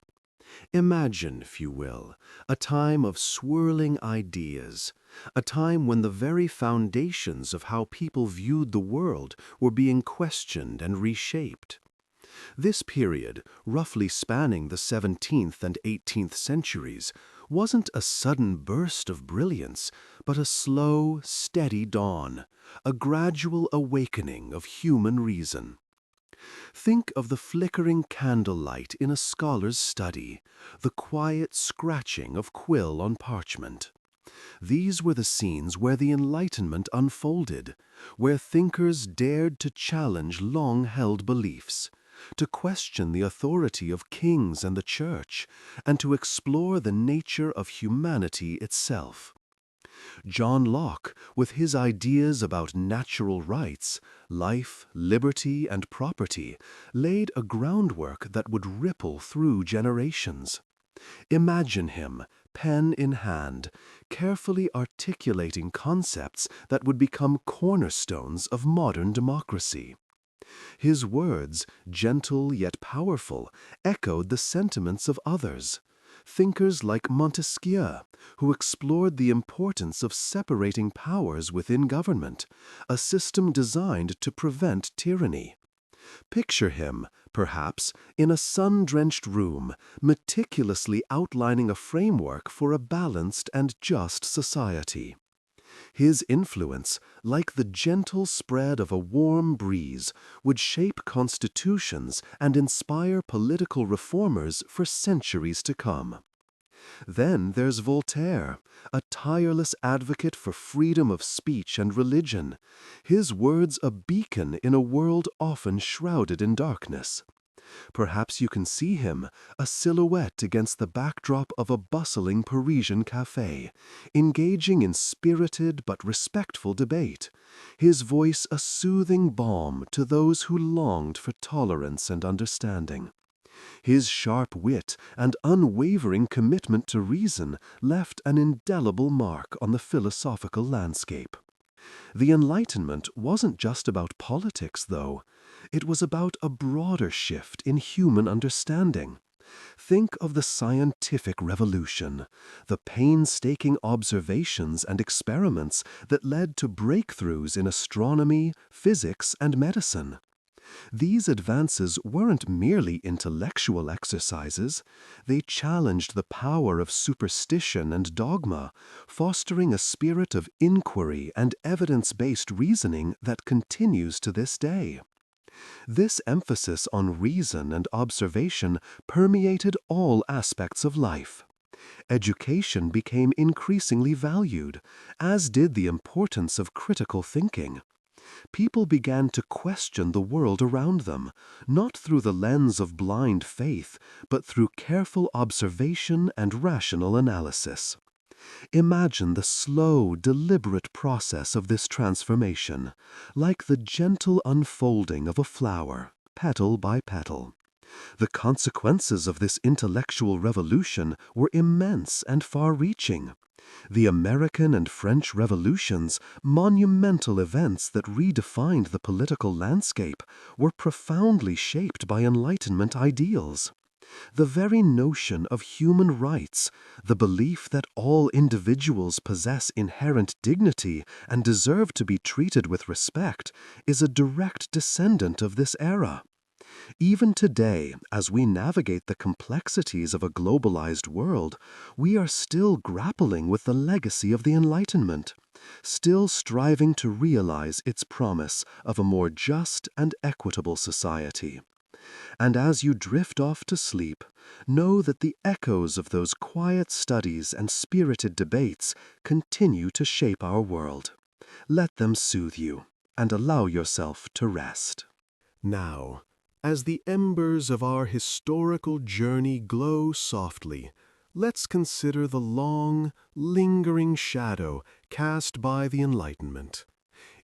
Imagine, if you will, a time of swirling ideas, a time when the very foundations of how people viewed the world were being questioned and reshaped. This period, roughly spanning the 17th and 18th centuries, wasn't a sudden burst of brilliance, but a slow, steady dawn, a gradual awakening of human reason. Think of the flickering candlelight in a scholar's study, the quiet scratching of quill on parchment. These were the scenes where the Enlightenment unfolded, where thinkers dared to challenge long-held beliefs, to question the authority of kings and the church, and to explore the nature of humanity itself. John Locke, with his ideas about natural rights, life, liberty, and property, laid a groundwork that would ripple through generations. Imagine him, pen in hand, carefully articulating concepts that would become cornerstones of modern democracy. His words, gentle yet powerful, echoed the sentiments of others. Thinkers like Montesquieu, who explored the importance of separating powers within government, a system designed to prevent tyranny. Picture him, perhaps, in a sun-drenched room, meticulously outlining a framework for a balanced and just society. His influence, like the gentle spread of a warm breeze, would shape constitutions and inspire political reformers for centuries to come. Then there's Voltaire, a tireless advocate for freedom of speech and religion, his words a beacon in a world often shrouded in darkness. Perhaps you can see him, a silhouette against the backdrop of a bustling Parisian café, engaging in spirited but respectful debate, his voice a soothing balm to those who longed for tolerance and understanding. His sharp wit and unwavering commitment to reason left an indelible mark on the philosophical landscape. The Enlightenment wasn't just about politics, though. It was about a broader shift in human understanding. Think of the scientific revolution, the painstaking observations and experiments that led to breakthroughs in astronomy, physics, and medicine. These advances weren't merely intellectual exercises. They challenged the power of superstition and dogma, fostering a spirit of inquiry and evidence-based reasoning that continues to this day. This emphasis on reason and observation permeated all aspects of life. Education became increasingly valued, as did the importance of critical thinking. People began to question the world around them, not through the lens of blind faith, but through careful observation and rational analysis. Imagine the slow, deliberate process of this transformation, like the gentle unfolding of a flower, petal by petal. The consequences of this intellectual revolution were immense and far-reaching. The American and French revolutions, monumental events that redefined the political landscape, were profoundly shaped by Enlightenment ideals. The very notion of human rights, the belief that all individuals possess inherent dignity and deserve to be treated with respect, is a direct descendant of this era. Even today, as we navigate the complexities of a globalized world, we are still grappling with the legacy of the Enlightenment, still striving to realize its promise of a more just and equitable society. And as you drift off to sleep, know that the echoes of those quiet studies and spirited debates continue to shape our world. Let them soothe you, and allow yourself to rest. Now, as the embers of our historical journey glow softly, let's consider the long, lingering shadow cast by the Enlightenment.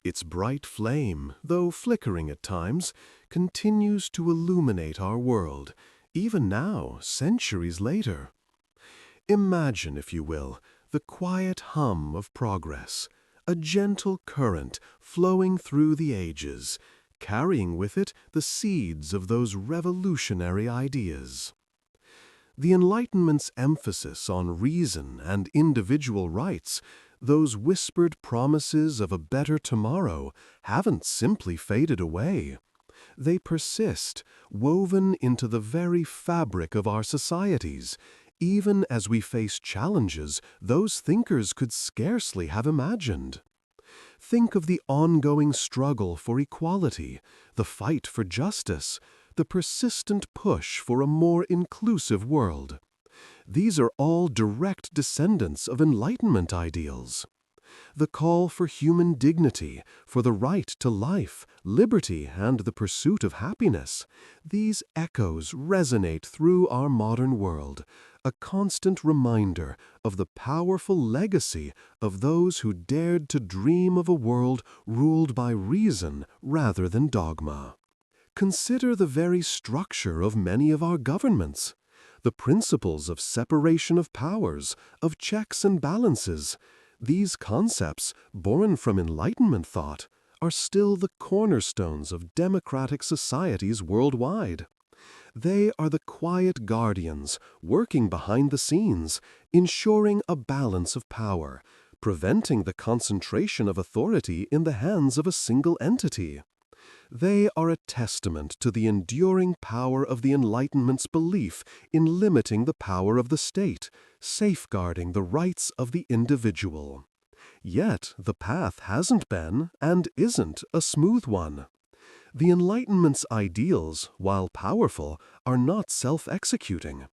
Its bright flame, though flickering at times, continues to illuminate our world, even now, centuries later. Imagine, if you will, the quiet hum of progress, a gentle current flowing through the ages, carrying with it the seeds of those revolutionary ideas. The Enlightenment's emphasis on reason and individual rights, those whispered promises of a better tomorrow, haven't simply faded away. They persist, woven into the very fabric of our societies, even as we face challenges those thinkers could scarcely have imagined. Think of the ongoing struggle for equality, the fight for justice, the persistent push for a more inclusive world. These are all direct descendants of Enlightenment ideals. The call for human dignity, for the right to life, liberty, and the pursuit of happiness, these echoes resonate through our modern world, a constant reminder of the powerful legacy of those who dared to dream of a world ruled by reason rather than dogma. Consider the very structure of many of our governments. The principles of separation of powers, of checks and balances. These concepts, born from Enlightenment thought, are still the cornerstones of democratic societies worldwide. They are the quiet guardians working behind the scenes, ensuring a balance of power, preventing the concentration of authority in the hands of a single entity. They are a testament to the enduring power of the Enlightenment's belief in limiting the power of the state, safeguarding the rights of the individual. Yet the path hasn't been, and isn't, a smooth one. The Enlightenment's ideals, while powerful, are not self-executing.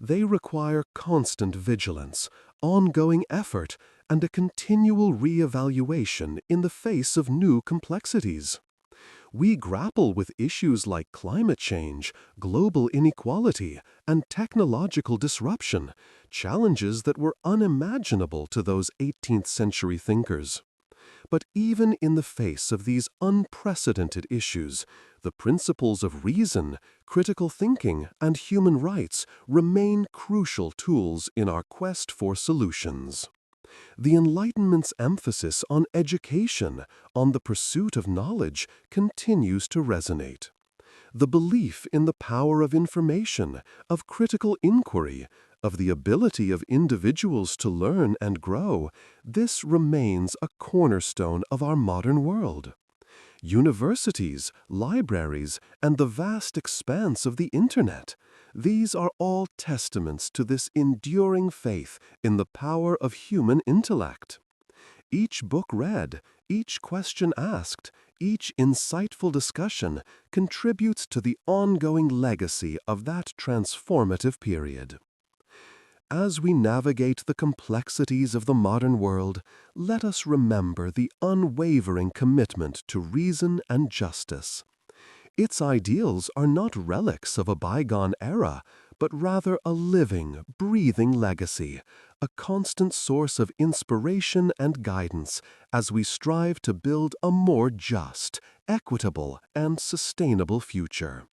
They require constant vigilance, ongoing effort, and a continual re-evaluation in the face of new complexities. We grapple with issues like climate change, global inequality, and technological disruption, challenges that were unimaginable to those 18th century thinkers. But even in the face of these unprecedented issues, the principles of reason, critical thinking, and human rights remain crucial tools in our quest for solutions. The Enlightenment's emphasis on education, on the pursuit of knowledge, continues to resonate. The belief in the power of information, of critical inquiry, of the ability of individuals to learn and grow, this remains a cornerstone of our modern world. Universities, libraries, and the vast expanse of the Internet, these are all testaments to this enduring faith in the power of human intellect. Each book read, each question asked, each insightful discussion contributes to the ongoing legacy of that transformative period. As we navigate the complexities of the modern world, let us remember the unwavering commitment to reason and justice. Its ideals are not relics of a bygone era, but rather a living, breathing legacy, a constant source of inspiration and guidance as we strive to build a more just, equitable, and sustainable future.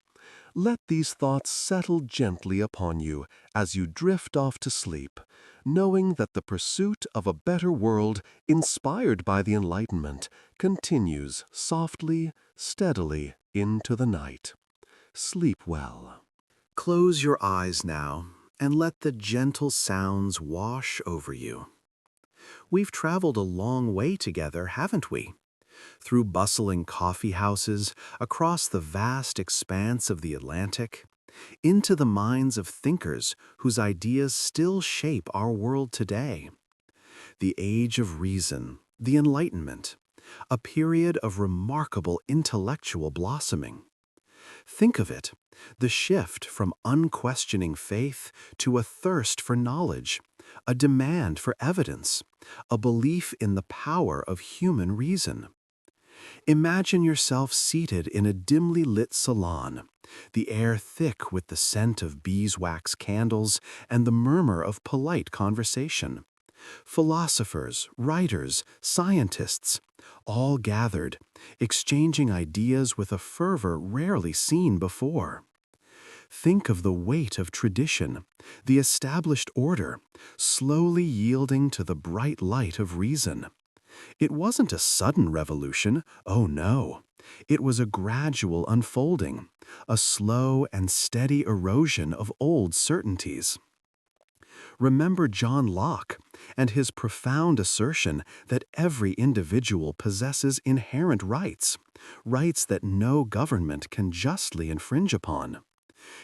Let these thoughts settle gently upon you as you drift off to sleep, knowing that the pursuit of a better world inspired by the Enlightenment continues softly, steadily into the night. Sleep well. Close your eyes now and let the gentle sounds wash over you. We've traveled a long way together, haven't we? Through bustling coffee houses, across the vast expanse of the Atlantic, into the minds of thinkers whose ideas still shape our world today. The Age of Reason, the Enlightenment, a period of remarkable intellectual blossoming. Think of it, the shift from unquestioning faith to a thirst for knowledge, a demand for evidence, a belief in the power of human reason. Imagine yourself seated in a dimly lit salon, the air thick with the scent of beeswax candles and the murmur of polite conversation. Philosophers, writers, scientists, all gathered, exchanging ideas with a fervor rarely seen before. Think of the weight of tradition, the established order, slowly yielding to the bright light of reason. It wasn't a sudden revolution, oh no. It was a gradual unfolding, a slow and steady erosion of old certainties. Remember John Locke and his profound assertion that every individual possesses inherent rights, rights that no government can justly infringe upon.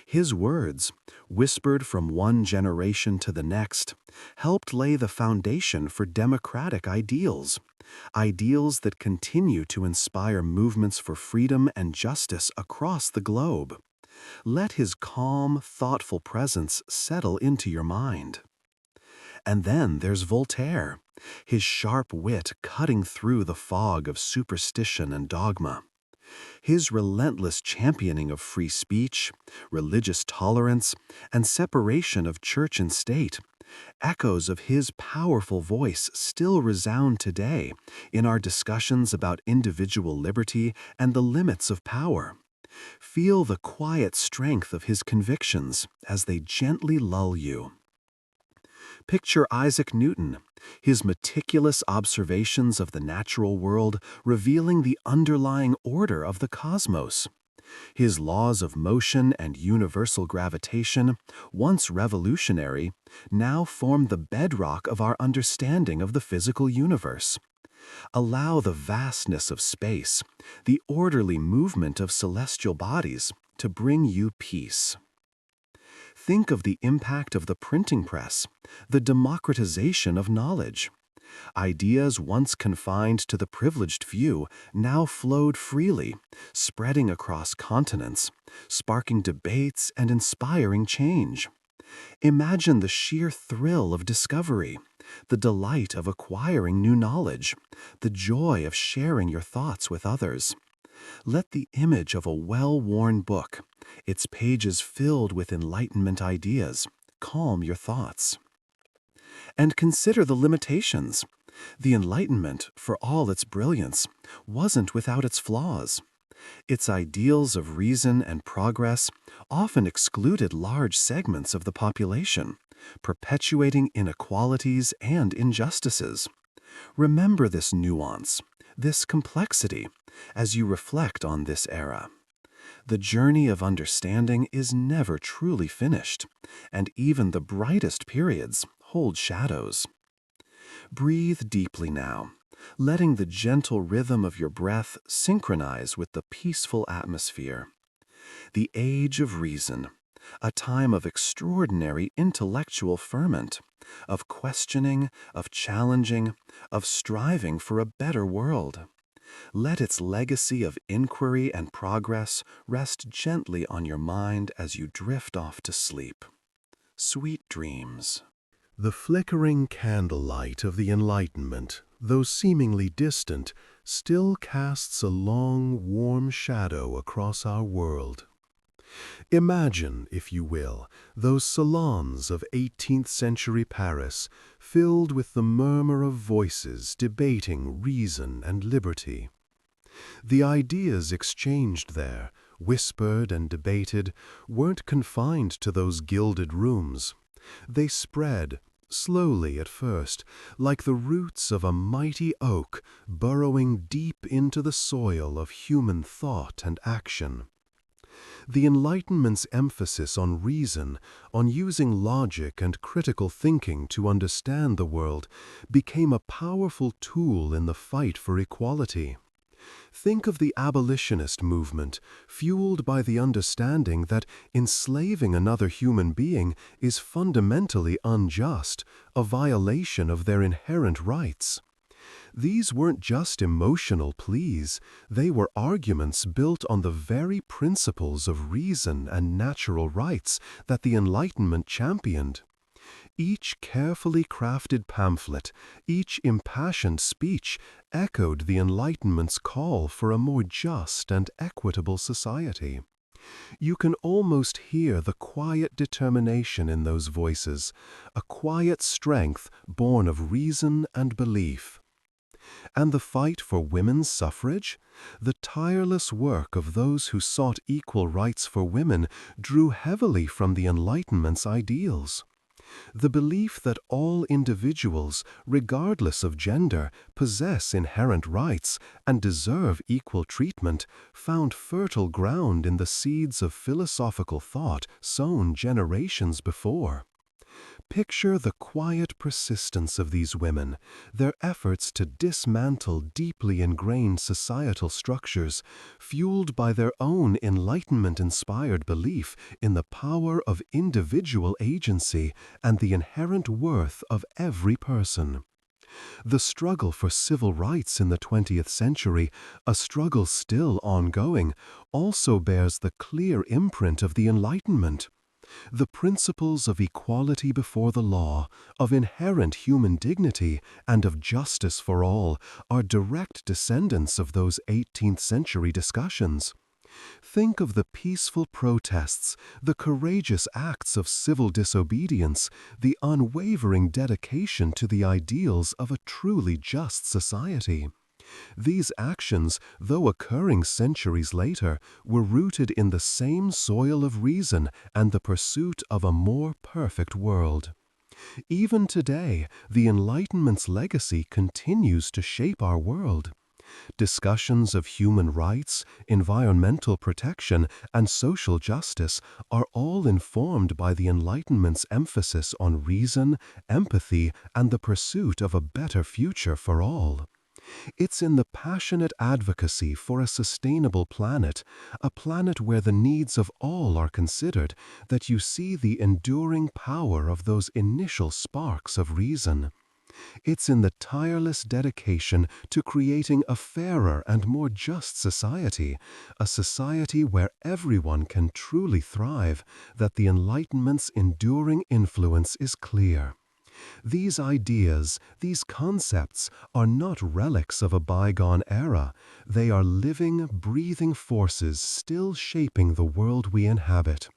His words, whispered from one generation to the next, helped lay the foundation for democratic ideals, ideals that continue to inspire movements for freedom and justice across the globe. Let his calm, thoughtful presence settle into your mind. And then there's Voltaire, his sharp wit cutting through the fog of superstition and dogma. His relentless championing of free speech, religious tolerance, and separation of church and state, echoes of his powerful voice still resound today in our discussions about individual liberty and the limits of power. Feel the quiet strength of his convictions as they gently lull you. Picture Isaac Newton, his meticulous observations of the natural world revealing the underlying order of the cosmos. His laws of motion and universal gravitation, once revolutionary, now form the bedrock of our understanding of the physical universe. Allow the vastness of space, the orderly movement of celestial bodies, to bring you peace. Think of the impact of the printing press, the democratization of knowledge. Ideas once confined to the privileged few now flowed freely, spreading across continents, sparking debates and inspiring change. Imagine the sheer thrill of discovery, the delight of acquiring new knowledge, the joy of sharing your thoughts with others. Let the image of a well-worn book, its pages filled with Enlightenment ideas, calm your thoughts. And consider the limitations. The Enlightenment, for all its brilliance, wasn't without its flaws. Its ideals of reason and progress often excluded large segments of the population, perpetuating inequalities and injustices. Remember this nuance, this complexity, as you reflect on this era. The journey of understanding is never truly finished, and even the brightest periods hold shadows. Breathe deeply now, letting the gentle rhythm of your breath synchronize with the peaceful atmosphere. The age of reason, a time of extraordinary intellectual ferment, of questioning, of challenging, of striving for a better world. Let its legacy of inquiry and progress rest gently on your mind as you drift off to sleep. Sweet dreams. The flickering candlelight of the Enlightenment, though seemingly distant, still casts a long, warm shadow across our world. Imagine, if you will, those salons of 18th century Paris filled with the murmur of voices debating reason and liberty. The ideas exchanged there, whispered and debated, weren't confined to those gilded rooms. They spread, slowly at first, like the roots of a mighty oak burrowing deep into the soil of human thought and action. The Enlightenment's emphasis on reason, on using logic and critical thinking to understand the world, became a powerful tool in the fight for equality. Think of the abolitionist movement, fueled by the understanding that enslaving another human being is fundamentally unjust, a violation of their inherent rights. These weren't just emotional pleas, they were arguments built on the very principles of reason and natural rights that the Enlightenment championed. Each carefully crafted pamphlet, each impassioned speech echoed the Enlightenment's call for a more just and equitable society. You can almost hear the quiet determination in those voices, a quiet strength born of reason and belief. And the fight for women's suffrage? The tireless work of those who sought equal rights for women drew heavily from the Enlightenment's ideals. The belief that all individuals, regardless of gender, possess inherent rights and deserve equal treatment found fertile ground in the seeds of philosophical thought sown generations before. Picture the quiet persistence of these women, their efforts to dismantle deeply ingrained societal structures, fueled by their own Enlightenment-inspired belief in the power of individual agency and the inherent worth of every person. The struggle for civil rights in the 20th century, a struggle still ongoing, also bears the clear imprint of the Enlightenment. The principles of equality before the law, of inherent human dignity, and of justice for all are direct descendants of those 18th century discussions. Think of the peaceful protests, the courageous acts of civil disobedience, the unwavering dedication to the ideals of a truly just society. These actions, though occurring centuries later, were rooted in the same soil of reason and the pursuit of a more perfect world. Even today, the Enlightenment's legacy continues to shape our world. Discussions of human rights, environmental protection, and social justice are all informed by the Enlightenment's emphasis on reason, empathy, and the pursuit of a better future for all. It's in the passionate advocacy for a sustainable planet, a planet where the needs of all are considered, that you see the enduring power of those initial sparks of reason. It's in the tireless dedication to creating a fairer and more just society, a society where everyone can truly thrive, that the Enlightenment's enduring influence is clear. These ideas, these concepts, are not relics of a bygone era. They are living, breathing forces still shaping the world we inhabit.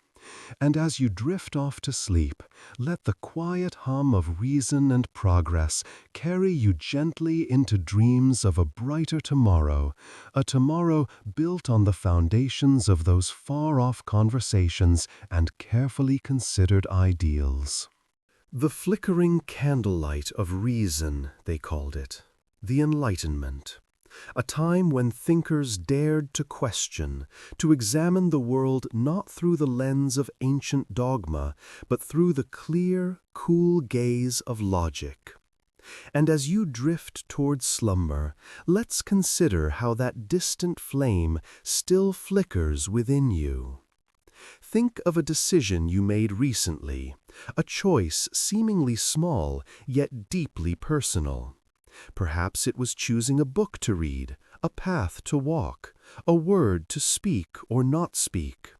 And as you drift off to sleep, let the quiet hum of reason and progress carry you gently into dreams of a brighter tomorrow, a tomorrow built on the foundations of those far-off conversations and carefully considered ideals. The flickering candlelight of reason, they called it. The Enlightenment. A time when thinkers dared to question, to examine the world not through the lens of ancient dogma, but through the clear, cool gaze of logic. And as you drift towards slumber, let's consider how that distant flame still flickers within you. Think of a decision you made recently, a choice seemingly small yet deeply personal. Perhaps it was choosing a book to read, a path to walk, a word to speak or not speak.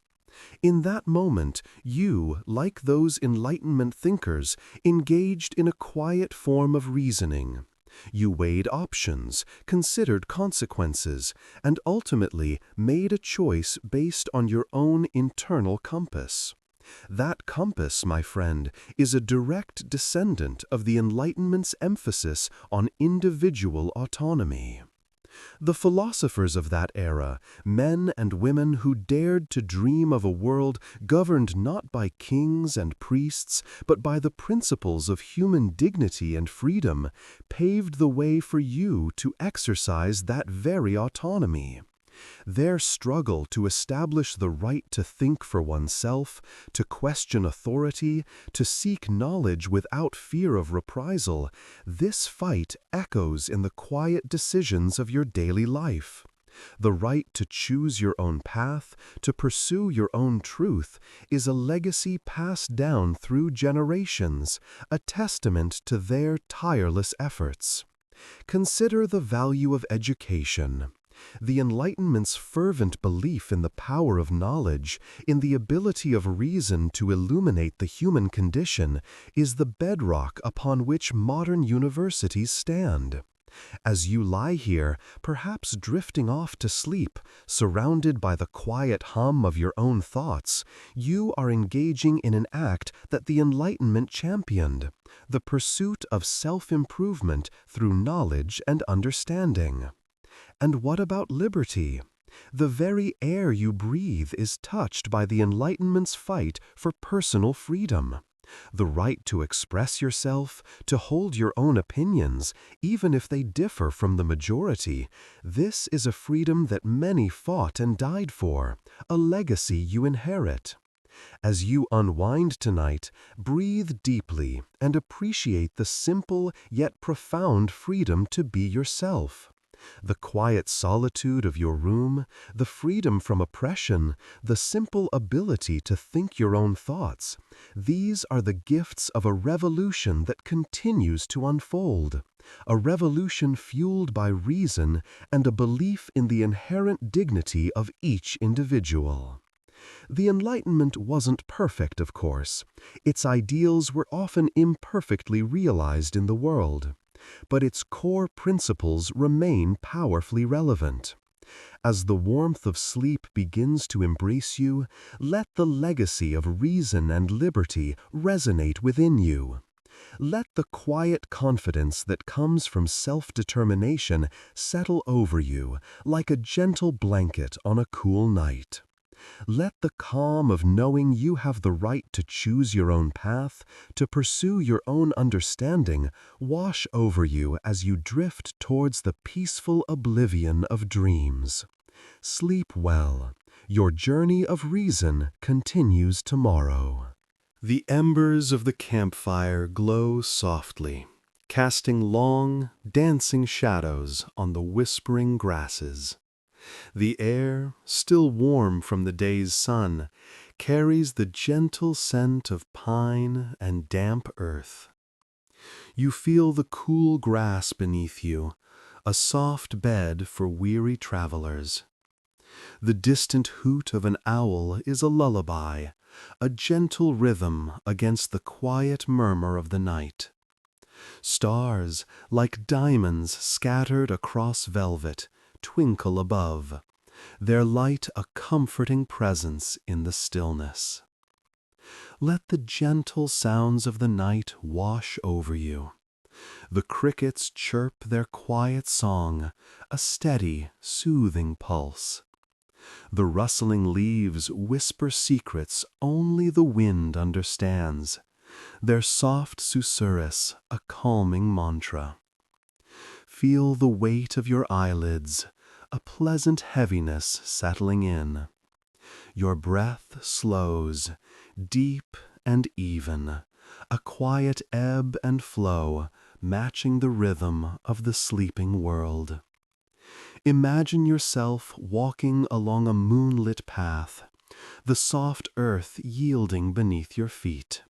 In that moment, you, like those Enlightenment thinkers, engaged in a quiet form of reasoning. You weighed options, considered consequences, and ultimately made a choice based on your own internal compass. That compass, my friend, is a direct descendant of the Enlightenment's emphasis on individual autonomy. The philosophers of that era, men and women who dared to dream of a world governed not by kings and priests, but by the principles of human dignity and freedom, paved the way for you to exercise that very autonomy. Their struggle to establish the right to think for oneself, to question authority, to seek knowledge without fear of reprisal, this fight echoes in the quiet decisions of your daily life. The right to choose your own path, to pursue your own truth, is a legacy passed down through generations, a testament to their tireless efforts. Consider the value of education. The Enlightenment's fervent belief in the power of knowledge, in the ability of reason to illuminate the human condition, is the bedrock upon which modern universities stand. As you lie here, perhaps drifting off to sleep, surrounded by the quiet hum of your own thoughts, you are engaging in an act that the Enlightenment championed, the pursuit of self-improvement through knowledge and understanding. And what about liberty? The very air you breathe is touched by the Enlightenment's fight for personal freedom. The right to express yourself, to hold your own opinions, even if they differ from the majority, this is a freedom that many fought and died for, a legacy you inherit. As you unwind tonight, breathe deeply and appreciate the simple yet profound freedom to be yourself. The quiet solitude of your room, the freedom from oppression, the simple ability to think your own thoughts, these are the gifts of a revolution that continues to unfold. A revolution fueled by reason and a belief in the inherent dignity of each individual. The Enlightenment wasn't perfect, of course. Its ideals were often imperfectly realized in the world. But its core principles remain powerfully relevant. As the warmth of sleep begins to embrace you, let the legacy of reason and liberty resonate within you. Let the quiet confidence that comes from self-determination settle over you like a gentle blanket on a cool night. Let the calm of knowing you have the right to choose your own path, to pursue your own understanding, wash over you as you drift towards the peaceful oblivion of dreams. Sleep well. Your journey of reason continues tomorrow. The embers of the campfire glow softly, casting long, dancing shadows on the whispering grasses. The air, still warm from the day's sun, carries the gentle scent of pine and damp earth. You feel the cool grass beneath you, a soft bed for weary travelers. The distant hoot of an owl is a lullaby, a gentle rhythm against the quiet murmur of the night. Stars, like diamonds scattered across velvet, twinkle above, their light a comforting presence in the stillness. Let the gentle sounds of the night wash over you. The crickets chirp their quiet song, a steady, soothing pulse. The rustling leaves whisper secrets only the wind understands, their soft susurrus a calming mantra. Feel the weight of your eyelids, a pleasant heaviness settling in. Your breath slows, deep and even, a quiet ebb and flow matching the rhythm of the sleeping world. Imagine yourself walking along a moonlit path, the soft earth yielding beneath your feet.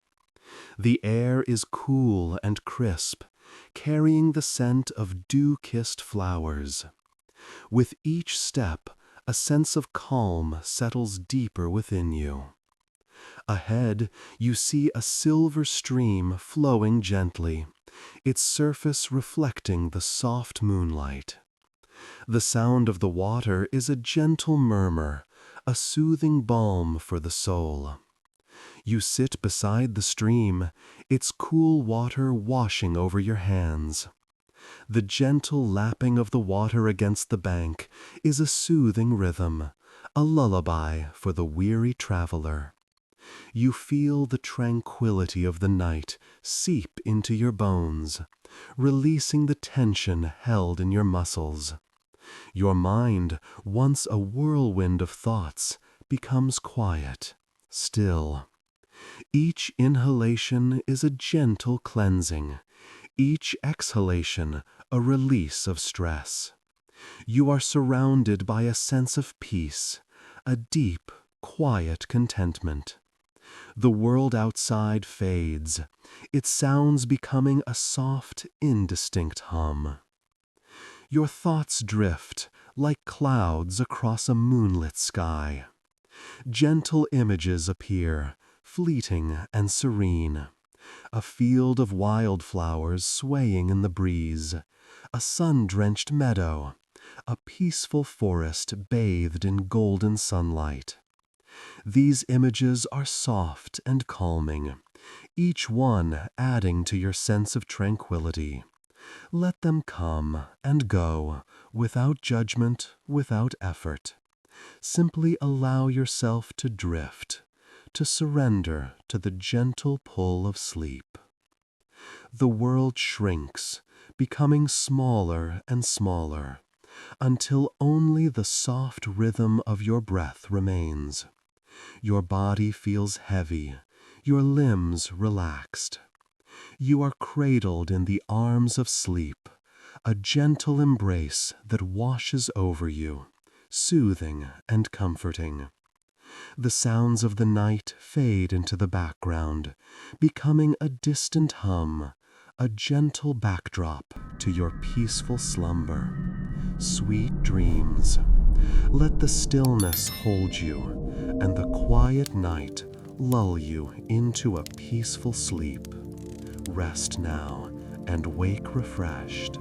The air is cool and crisp, carrying the scent of dew-kissed flowers. With each step, a sense of calm settles deeper within you. Ahead, you see a silver stream flowing gently, its surface reflecting the soft moonlight. The sound of the water is a gentle murmur, a soothing balm for the soul. You sit beside the stream, its cool water washing over your hands. The gentle lapping of the water against the bank is a soothing rhythm, a lullaby for the weary traveler. You feel the tranquility of the night seep into your bones, releasing the tension held in your muscles. Your mind, once a whirlwind of thoughts, becomes quiet, still. Each inhalation is a gentle cleansing, each exhalation a release of stress. You are surrounded by a sense of peace, a deep, quiet contentment. The world outside fades, its sounds becoming a soft, indistinct hum. Your thoughts drift like clouds across a moonlit sky. Gentle images appear, fleeting and serene. A field of wildflowers swaying in the breeze, a sun-drenched meadow, a peaceful forest bathed in golden sunlight. These images are soft and calming, each one adding to your sense of tranquility. Let them come and go, without judgment, without effort. Simply allow yourself to drift, to surrender to the gentle pull of sleep. The world shrinks, becoming smaller and smaller, until only the soft rhythm of your breath remains. Your body feels heavy, your limbs relaxed. You are cradled in the arms of sleep, a gentle embrace that washes over you, soothing and comforting. The sounds of the night fade into the background, becoming a distant hum, a gentle backdrop to your peaceful slumber. Sweet dreams. Let the stillness hold you, and the quiet night lull you into a peaceful sleep. Rest now and wake refreshed.